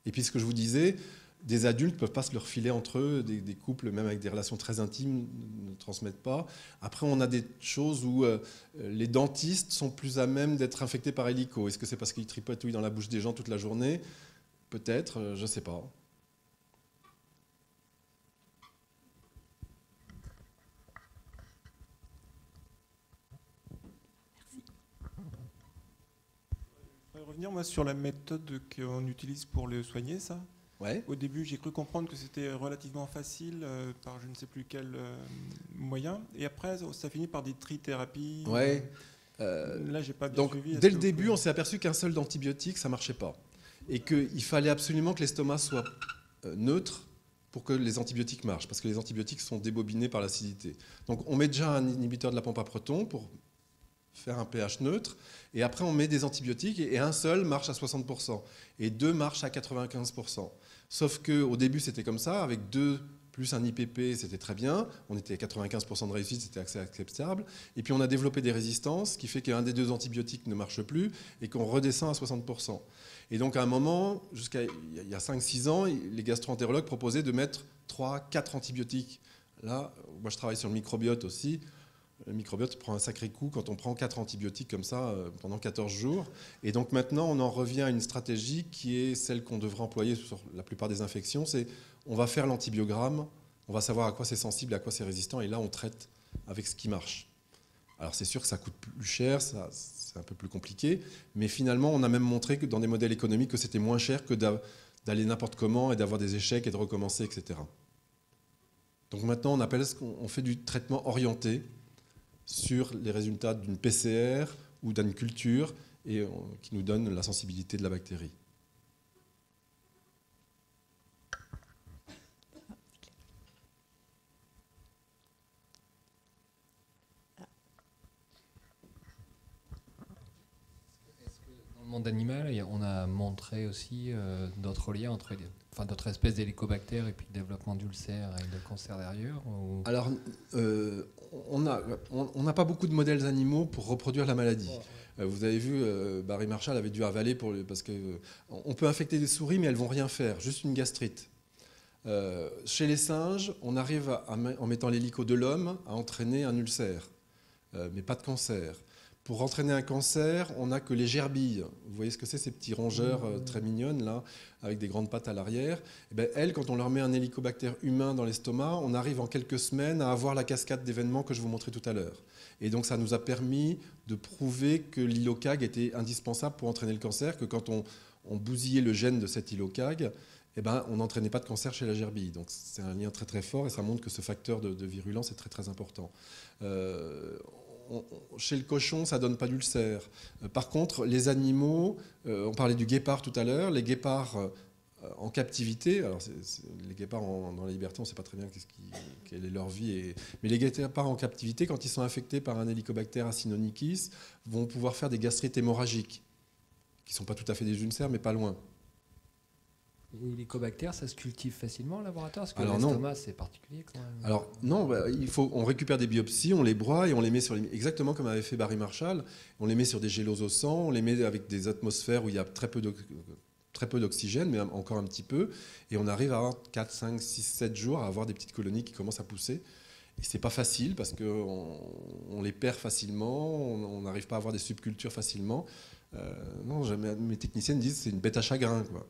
Et puis ce que je vous disais, des adultes ne peuvent pas se le refiler entre eux, des couples, même avec des relations très intimes, ne transmettent pas. Après, on a des choses où les dentistes sont plus à même d'être infectés par hélico. Est-ce que c'est parce qu'ils tripatouillent dans la bouche des gens toute la journée? Peut-être, je ne sais pas. Je voudrais revenir moi, sur la méthode qu'on utilise pour le soigner, ça. Ouais. Au début, j'ai cru comprendre que c'était relativement facile par je ne sais plus quel moyen. Et après, ça finit par des trithérapies. Ouais. Là, j'ai pas bien donc, suivi. dès le début, on s'est aperçu qu'un seul d'antibiotiques, ça ne marchait pas. Et qu'il fallait absolument que l'estomac soit neutre pour que les antibiotiques marchent. Parce que les antibiotiques sont débobinés par l'acidité. Donc, on met déjà un inhibiteur de la pompe à protons pour faire un pH neutre. Et après, on met des antibiotiques et un seul marche à 60%. Et deux marchent à 95%. Sauf qu'au début, c'était comme ça. Avec deux plus un IPP, c'était très bien. On était à 95% de réussite, c'était assez acceptable. Et puis, on a développé des résistances, ce qui fait qu'un des deux antibiotiques ne marche plus et qu'on redescend à 60%. Et donc, à un moment, jusqu'à il y a 5-6 ans, les gastro-entérologues proposaient de mettre 3-4 antibiotiques. Là, moi, je travaille sur le microbiote aussi. Le microbiote prend un sacré coup quand on prend 4 antibiotiques comme ça pendant 14 jours. Et donc maintenant, on en revient à une stratégie qui est celle qu'on devrait employer sur la plupart des infections. C'est on va faire l'antibiogramme, on va savoir à quoi c'est sensible, à quoi c'est résistant, et là, on traite avec ce qui marche. Alors c'est sûr que ça coûte plus cher, c'est un peu plus compliqué, mais finalement, on a même montré que dans des modèles économiques que c'était moins cher que d'aller n'importe comment et d'avoir des échecs et de recommencer, etc. Donc maintenant, on fait du traitement orienté sur les résultats d'une PCR ou d'une culture et qui nous donne la sensibilité de la bactérie. Est-ce que dans le monde animal, on a montré aussi d'autres liens entre d'autres espèces d'hélicobactères et puis le développement d'ulcères et de cancers derrière ou... Alors, on n'a pas beaucoup de modèles animaux pour reproduire la maladie. Vous avez vu, Barry Marshall avait dû avaler parce qu'on peut infecter des souris, mais elles ne vont rien faire, juste une gastrite. Chez les singes, on arrive, en mettant l'hélico de l'homme, à entraîner un ulcère, mais pas de cancer. Pour entraîner un cancer, on n'a que les gerbilles. Vous voyez ce que c'est, ces petits rongeurs très mignonnes, là, avec des grandes pattes à l'arrière. Et bien, elles, quand on leur met un hélicobactère humain dans l'estomac, on arrive en quelques semaines à avoir la cascade d'événements que je vous montrais tout à l'heure. Et donc, ça nous a permis de prouver que l'ilocag était indispensable pour entraîner le cancer, que quand on bousillait le gène de cet ilocag, eh ben, on n'entraînait pas de cancer chez la gerbille. Donc, c'est un lien très très fort et ça montre que ce facteur de virulence est très très important. Chez le cochon, ça ne donne pas d'ulcère. Par contre, les animaux, on parlait du guépard tout à l'heure, les guépards en captivité, alors les guépards dans la liberté, on ne sait pas très bien quelle est leur vie, mais les guépards en captivité, quand ils sont infectés par un Helicobacter acinonychus, vont pouvoir faire des gastrites hémorragiques, qui ne sont pas tout à fait des ulcères, mais pas loin. Et l'hélicobactère, ça se cultive facilement en laboratoire? Parce que Alors l'estomac, c'est particulier quand même. Alors non, on récupère des biopsies, on les broie et on les met exactement comme avait fait Barry Marshall. On les met sur des géloses au sang, on les met avec des atmosphères où il y a très peu d'oxygène, mais encore un petit peu. Et on arrive à avoir 4, 5, 6, 7 jours à avoir des petites colonies qui commencent à pousser. Et c'est pas facile parce qu'on les perd facilement, on n'arrive pas à avoir des subcultures facilement. Non, mes techniciens me disent que c'est une bête à chagrin, quoi.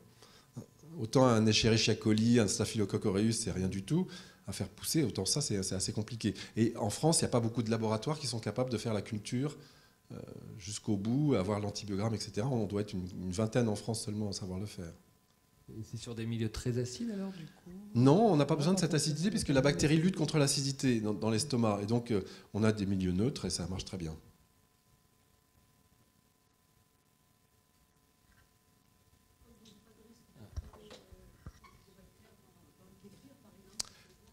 Autant un Escherichia coli, un Staphylococcus aureus, c'est rien du tout à faire pousser, autant ça, c'est assez compliqué. Et en France, il n'y a pas beaucoup de laboratoires qui sont capables de faire la culture jusqu'au bout, avoir l'antibiogramme, etc. On doit être une vingtaine en France seulement à savoir le faire. Et c'est sur des milieux très acides alors, du coup? Non, on n'a pas besoin de cette acidité puisque la bactérie lutte contre l'acidité dans l'estomac. Et donc, on a des milieux neutres et ça marche très bien.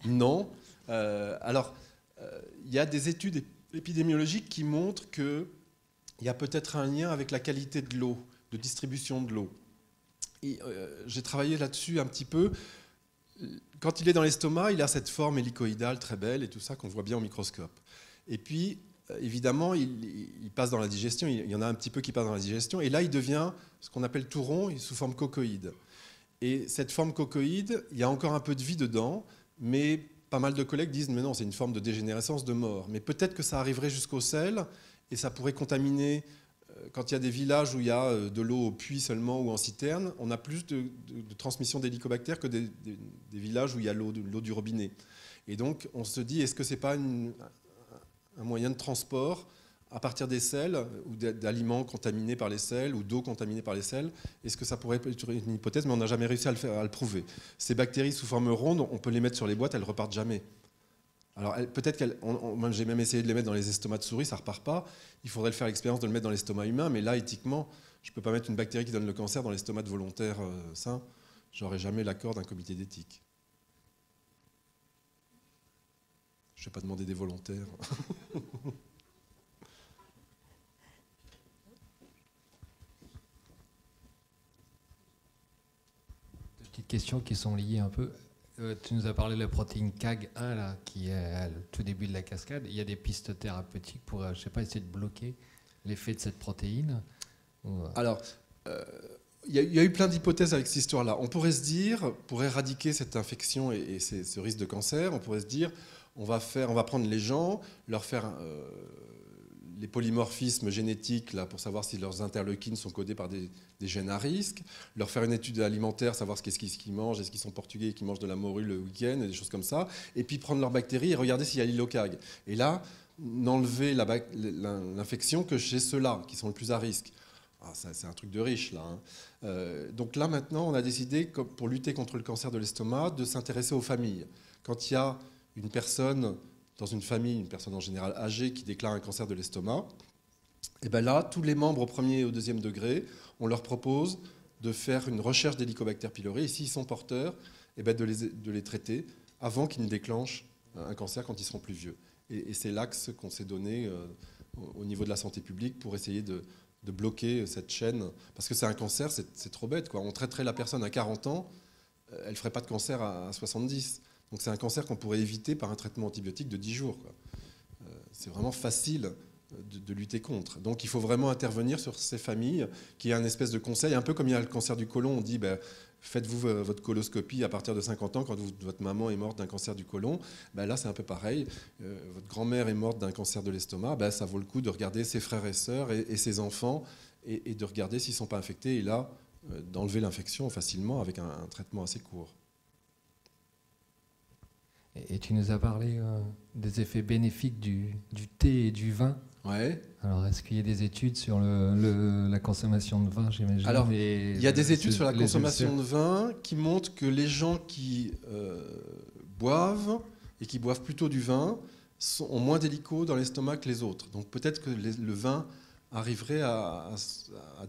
Non. Il y a des études épidémiologiques qui montrent qu'il y a peut-être un lien avec la qualité de l'eau, de distribution de l'eau. J'ai travaillé là-dessus un petit peu. Quand il est dans l'estomac, il a cette forme hélicoïdale très belle et tout ça qu'on voit bien au microscope. Et puis, évidemment, il passe dans la digestion. Il y en a un petit peu qui passe dans la digestion. Et là, il devient ce qu'on appelle tout rond, sous forme cocoïde. Et cette forme cocoïde, il y a encore un peu de vie dedans. Mais pas mal de collègues disent mais non, c'est une forme de dégénérescence, de mort. Mais peut-être que ça arriverait jusqu'au sel et ça pourrait contaminer. Quand il y a des villages où il y a de l'eau au puits seulement ou en citerne, on a plus de transmission d'hélicobactères que des villages où il y a l'eau du robinet. Et donc on se dit, est-ce que ce n'est pas un moyen de transport à partir des sels ou d'aliments contaminés par les sels ou d'eau contaminée par les sels? Est-ce que ça pourrait être une hypothèse? Mais on n'a jamais réussi à le prouver. Ces bactéries sous forme ronde, on peut les mettre sur les boîtes, elles ne repartent jamais. Alors peut-être moi j'ai même essayé de les mettre dans les estomacs de souris, ça ne repart pas. Il faudrait faire l'expérience de le mettre dans l'estomac humain, mais là éthiquement, je ne peux pas mettre une bactérie qui donne le cancer dans l'estomac de volontaires sains. J'aurais jamais l'accord d'un comité d'éthique. Je ne vais pas demander des volontaires. Deux petites questions qui sont liées un peu. Tu nous as parlé de la protéine CAG1 là, qui est à tout début de la cascade. Il y a des pistes thérapeutiques pour, je sais pas, essayer de bloquer l'effet de cette protéine? Alors, il y a eu plein d'hypothèses avec cette histoire-là. On pourrait se dire, pour éradiquer cette infection et ce risque de cancer, on pourrait se dire, on va prendre les gens, leur faire les polymorphismes génétiques là, pour savoir si leurs interleukines sont codés par des gènes à risque, leur faire une étude alimentaire, savoir ce qu'ils mangent, est-ce qu'ils sont portugais et qu'ils mangent de la morue le week-end, et des choses comme ça, et puis prendre leurs bactéries et regarder s'il y a l'hyloCAG. Et là, n'enlever l'infection que chez ceux-là qui sont le plus à risque. C'est un truc de riche là. Donc là maintenant, on a décidé, pour lutter contre le cancer de l'estomac, de s'intéresser aux familles. Quand il y a une personne dans une famille, une personne en général âgée qui déclare un cancer de l'estomac, et bien là, tous les membres au premier et au deuxième degré, on leur propose de faire une recherche d'Helicobacter pylori et s'ils sont porteurs, et bien de les traiter avant qu'ils ne déclenchent un cancer quand ils seront plus vieux. Et c'est l'axe qu'on s'est donné au niveau de la santé publique pour essayer de bloquer cette chaîne. Parce que c'est un cancer, c'est trop bête, quoi. On traiterait la personne à 40 ans, elle ne ferait pas de cancer à 70. Donc c'est un cancer qu'on pourrait éviter par un traitement antibiotique de 10 jours. C'est vraiment facile de lutter contre. Donc il faut vraiment intervenir sur ces familles, qui est un espèce de conseil, un peu comme il y a le cancer du côlon, on dit faites-vous votre coloscopie à partir de 50 ans quand votre maman est morte d'un cancer du côlon. Là c'est un peu pareil, votre grand-mère est morte d'un cancer de l'estomac, ça vaut le coup de regarder ses frères et sœurs et ses enfants et de regarder s'ils ne sont pas infectés et là d'enlever l'infection facilement avec un traitement assez court. Et tu nous as parlé des effets bénéfiques du thé et du vin. Ouais. Alors, est-ce qu'il y a des études sur la consommation de vin, j'imagine? Alors, il y a des études sur la consommation de vin qui montrent que les gens qui boivent, et qui boivent plutôt du vin, ont moins d'hélico dans l'estomac que les autres. Donc peut-être que le vin arriverait à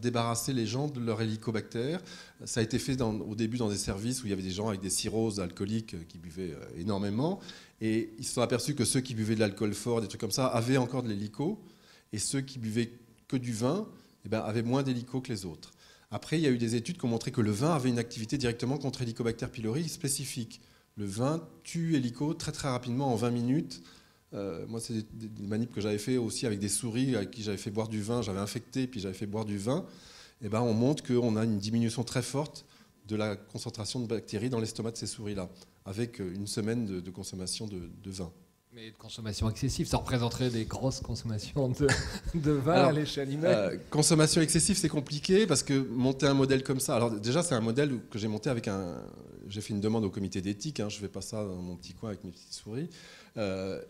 débarrasser les gens de leur hélicobactère. Ça a été fait au début dans des services où il y avait des gens avec des cirrhoses alcooliques qui buvaient énormément. Et ils se sont aperçus que ceux qui buvaient de l'alcool fort, des trucs comme ça, avaient encore de l'hélico. Et ceux qui buvaient que du vin avaient moins d'hélico que les autres. Après, il y a eu des études qui ont montré que le vin avait une activité directement contre Helicobacter pylori spécifique. Le vin tue hélico très très rapidement en 20 minutes. Moi, c'est des manips que j'avais fait aussi avec des souris à qui j'avais fait boire du vin, j'avais infecté, puis j'avais fait boire du vin. Et ben, on montre qu'on a une diminution très forte de la concentration de bactéries dans l'estomac de ces souris-là, avec une semaine de consommation de vin. Mais de consommation excessive, ça représenterait des grosses consommations de vin à l'échelle humaine. Consommation excessive, c'est compliqué parce que monter un modèle comme ça. Alors déjà, c'est un modèle que j'ai monté avec un. J'ai fait une demande au comité d'éthique. Je ne fais pas ça dans mon petit coin avec mes petites souris. Elles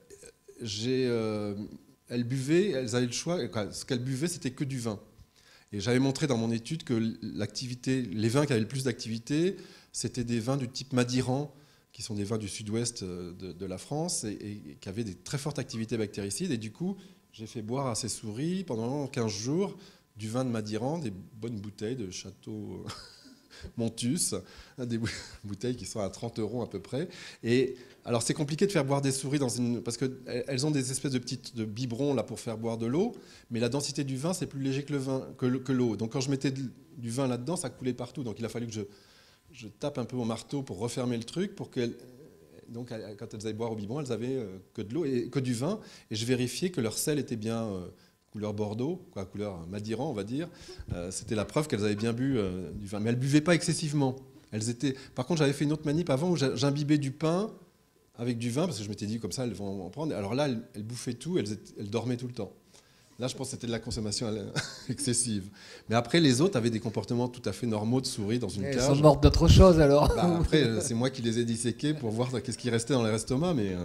buvaient, elles avaient le choix. Ce qu'elles buvaient, c'était que du vin. Et j'avais montré dans mon étude que les vins qui avaient le plus d'activité, c'était des vins du type Madiran, qui sont des vins du sud-ouest de la France et qui avaient des très fortes activités bactéricides. Et du coup, j'ai fait boire à ces souris pendant 15 jours du vin de Madiran, des bonnes bouteilles de Château Montus, des bouteilles qui sont à 30 € à peu près. Et alors, c'est compliqué de faire boire des souris parce qu'elles ont des espèces de biberons là, pour faire boire de l'eau, mais la densité du vin, c'est plus léger que l'eau. Donc, quand je mettais du vin là-dedans, ça coulait partout. Donc, il a fallu que je tape un peu au marteau pour refermer le truc, pour que donc quand elles allaient boire au biberon, elles avaient que de l'eau et que du vin, et je vérifiais que leur sel était bien couleur Bordeaux, couleur Madiran, on va dire. C'était la preuve qu'elles avaient bien bu du vin, mais elles buvaient pas excessivement. Par contre, j'avais fait une autre manip avant où j'imbibais du pain avec du vin parce que je m'étais dit comme ça elles vont en prendre. Alors là, elles bouffaient tout, elles dormaient tout le temps. Là, je pense que c'était de la consommation excessive. Mais après, les autres avaient des comportements tout à fait normaux de souris dans une cage. Elles sont mortes d'autre chose, alors. Après, c'est moi qui les ai disséqués pour voir qu'est-ce qui restait dans les estomacs. Mais,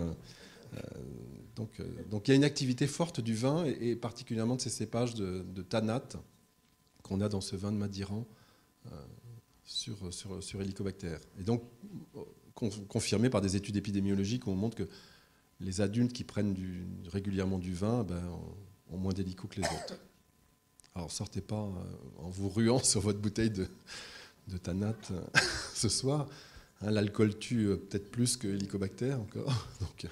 donc, il y a une activité forte du vin, et particulièrement de ces cépages de tannate qu'on a dans ce vin de Madiran sur Helicobacter. Et donc, confirmé par des études épidémiologiques où on montre que les adultes qui prennent régulièrement du vin ont moins d'hélicos que les autres. Alors sortez pas en vous ruant sur votre bouteille de tannate ce soir. L'alcool tue peut-être plus que Helicobacter encore. Donc,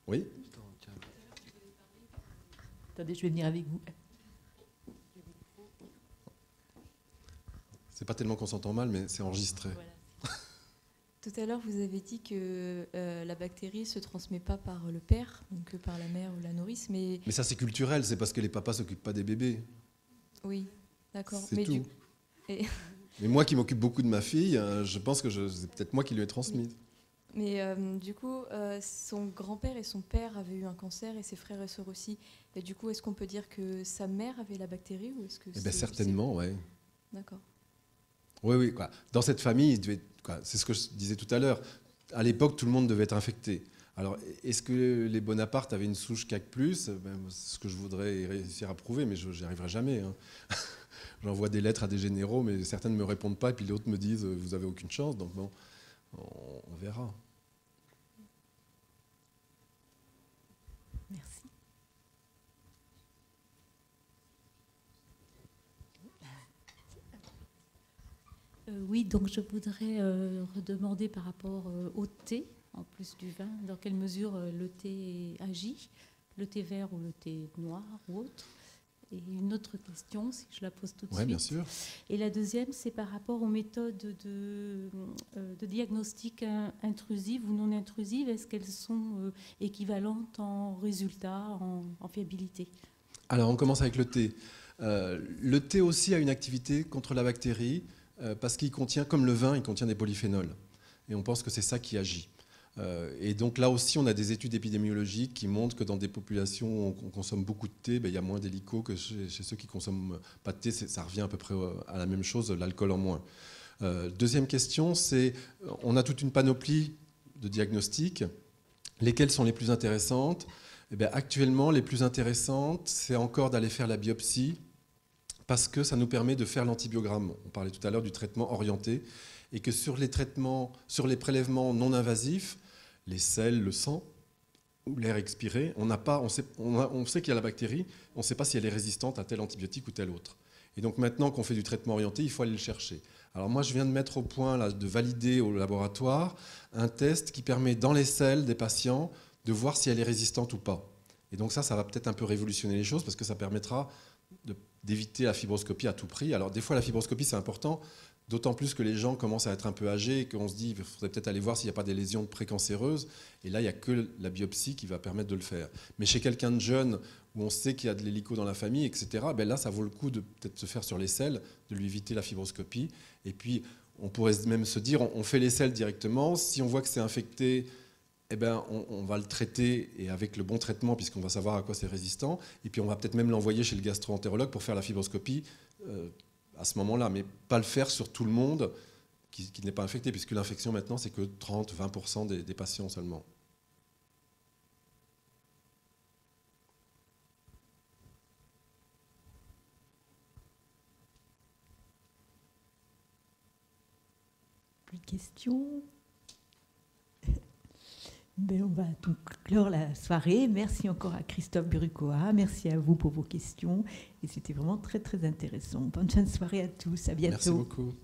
oui. Attendez, je vais venir avec vous. C'est pas tellement qu'on s'entend mal, mais c'est enregistré. Voilà. Tout à l'heure, vous avez dit que la bactérie ne se transmet pas par le père, donc par la mère ou la nourrice. Mais ça, c'est culturel, c'est parce que les papas ne s'occupent pas des bébés. Oui, d'accord. C'est tout. Mais moi qui m'occupe beaucoup de ma fille, je pense que c'est peut-être moi qui lui ai transmis. Mais du coup, son grand-père et son père avaient eu un cancer et ses frères et sœurs aussi. Et du coup, est-ce qu'on peut dire que sa mère avait la bactérie ou est-ce que certainement, oui. D'accord. Oui. Dans cette famille, c'est ce que je disais tout à l'heure. À l'époque, tout le monde devait être infecté. Alors, est-ce que les Bonaparte avaient une souche CAC+, c'est ce que je voudrais réussir à prouver, mais je n'y arriverai jamais. J'envoie des lettres à des généraux, mais certains ne me répondent pas, et puis d'autres me disent « vous n'avez aucune chance ». Donc bon, on verra. Merci. Oui, donc je voudrais redemander par rapport au thé, en plus du vin, dans quelle mesure le thé agit, le thé vert ou le thé noir ou autre. Et une autre question, si je la pose tout de suite. Oui, bien sûr. Et la deuxième, c'est par rapport aux méthodes de diagnostic intrusives ou non intrusives. Est-ce qu'elles sont équivalentes en résultat, en fiabilité? Alors, on commence avec le thé. Le thé aussi a une activité contre la bactérie parce qu'il contient, comme le vin, il contient des polyphénols. Et on pense que c'est ça qui agit. Et donc là aussi, on a des études épidémiologiques qui montrent que dans des populations où on consomme beaucoup de thé, il y a moins d'hélicos que chez ceux qui ne consomment pas de thé. Ça revient à peu près à la même chose, l'alcool en moins. Deuxième question, c'est on a toute une panoplie de diagnostics. Lesquelles sont les plus intéressantes? Actuellement, les plus intéressantes, c'est encore d'aller faire la biopsie parce que ça nous permet de faire l'antibiogramme. On parlait tout à l'heure du traitement orienté. Et que sur les prélèvements non invasifs, les selles, le sang ou l'air expiré, on sait qu'il y a la bactérie, on ne sait pas si elle est résistante à tel antibiotique ou tel autre. Et donc maintenant qu'on fait du traitement orienté, il faut aller le chercher. Alors moi, je viens de mettre au point, là, de valider au laboratoire un test qui permet dans les selles des patients de voir si elle est résistante ou pas. Et donc ça va peut-être un peu révolutionner les choses parce que ça permettra de d'éviter la fibroscopie à tout prix. Alors des fois la fibroscopie c'est important, d'autant plus que les gens commencent à être un peu âgés et qu'on se dit qu'il faudrait peut-être aller voir s'il n'y a pas des lésions précancéreuses. Et là il n'y a que la biopsie qui va permettre de le faire. Mais chez quelqu'un de jeune où on sait qu'il y a de l'hélico dans la famille, etc., ben là ça vaut le coup de peut-être se faire sur les selles, de lui éviter la fibroscopie. Et puis on pourrait même se dire on fait les selles directement. Si on voit que c'est infecté, eh ben, on va le traiter et avec le bon traitement puisqu'on va savoir à quoi c'est résistant. Et puis on va peut-être même l'envoyer chez le gastro-entérologue pour faire la fibroscopie à ce moment-là, mais pas le faire sur tout le monde qui n'est pas infecté, puisque l'infection maintenant c'est que 30-20% des patients seulement. Plus de questions? Ben, on va donc clore la soirée. Merci encore à Christophe Burucoa. Merci à vous pour vos questions. Et c'était vraiment très, très intéressant. Bonne fin de soirée à tous. À bientôt. Merci beaucoup.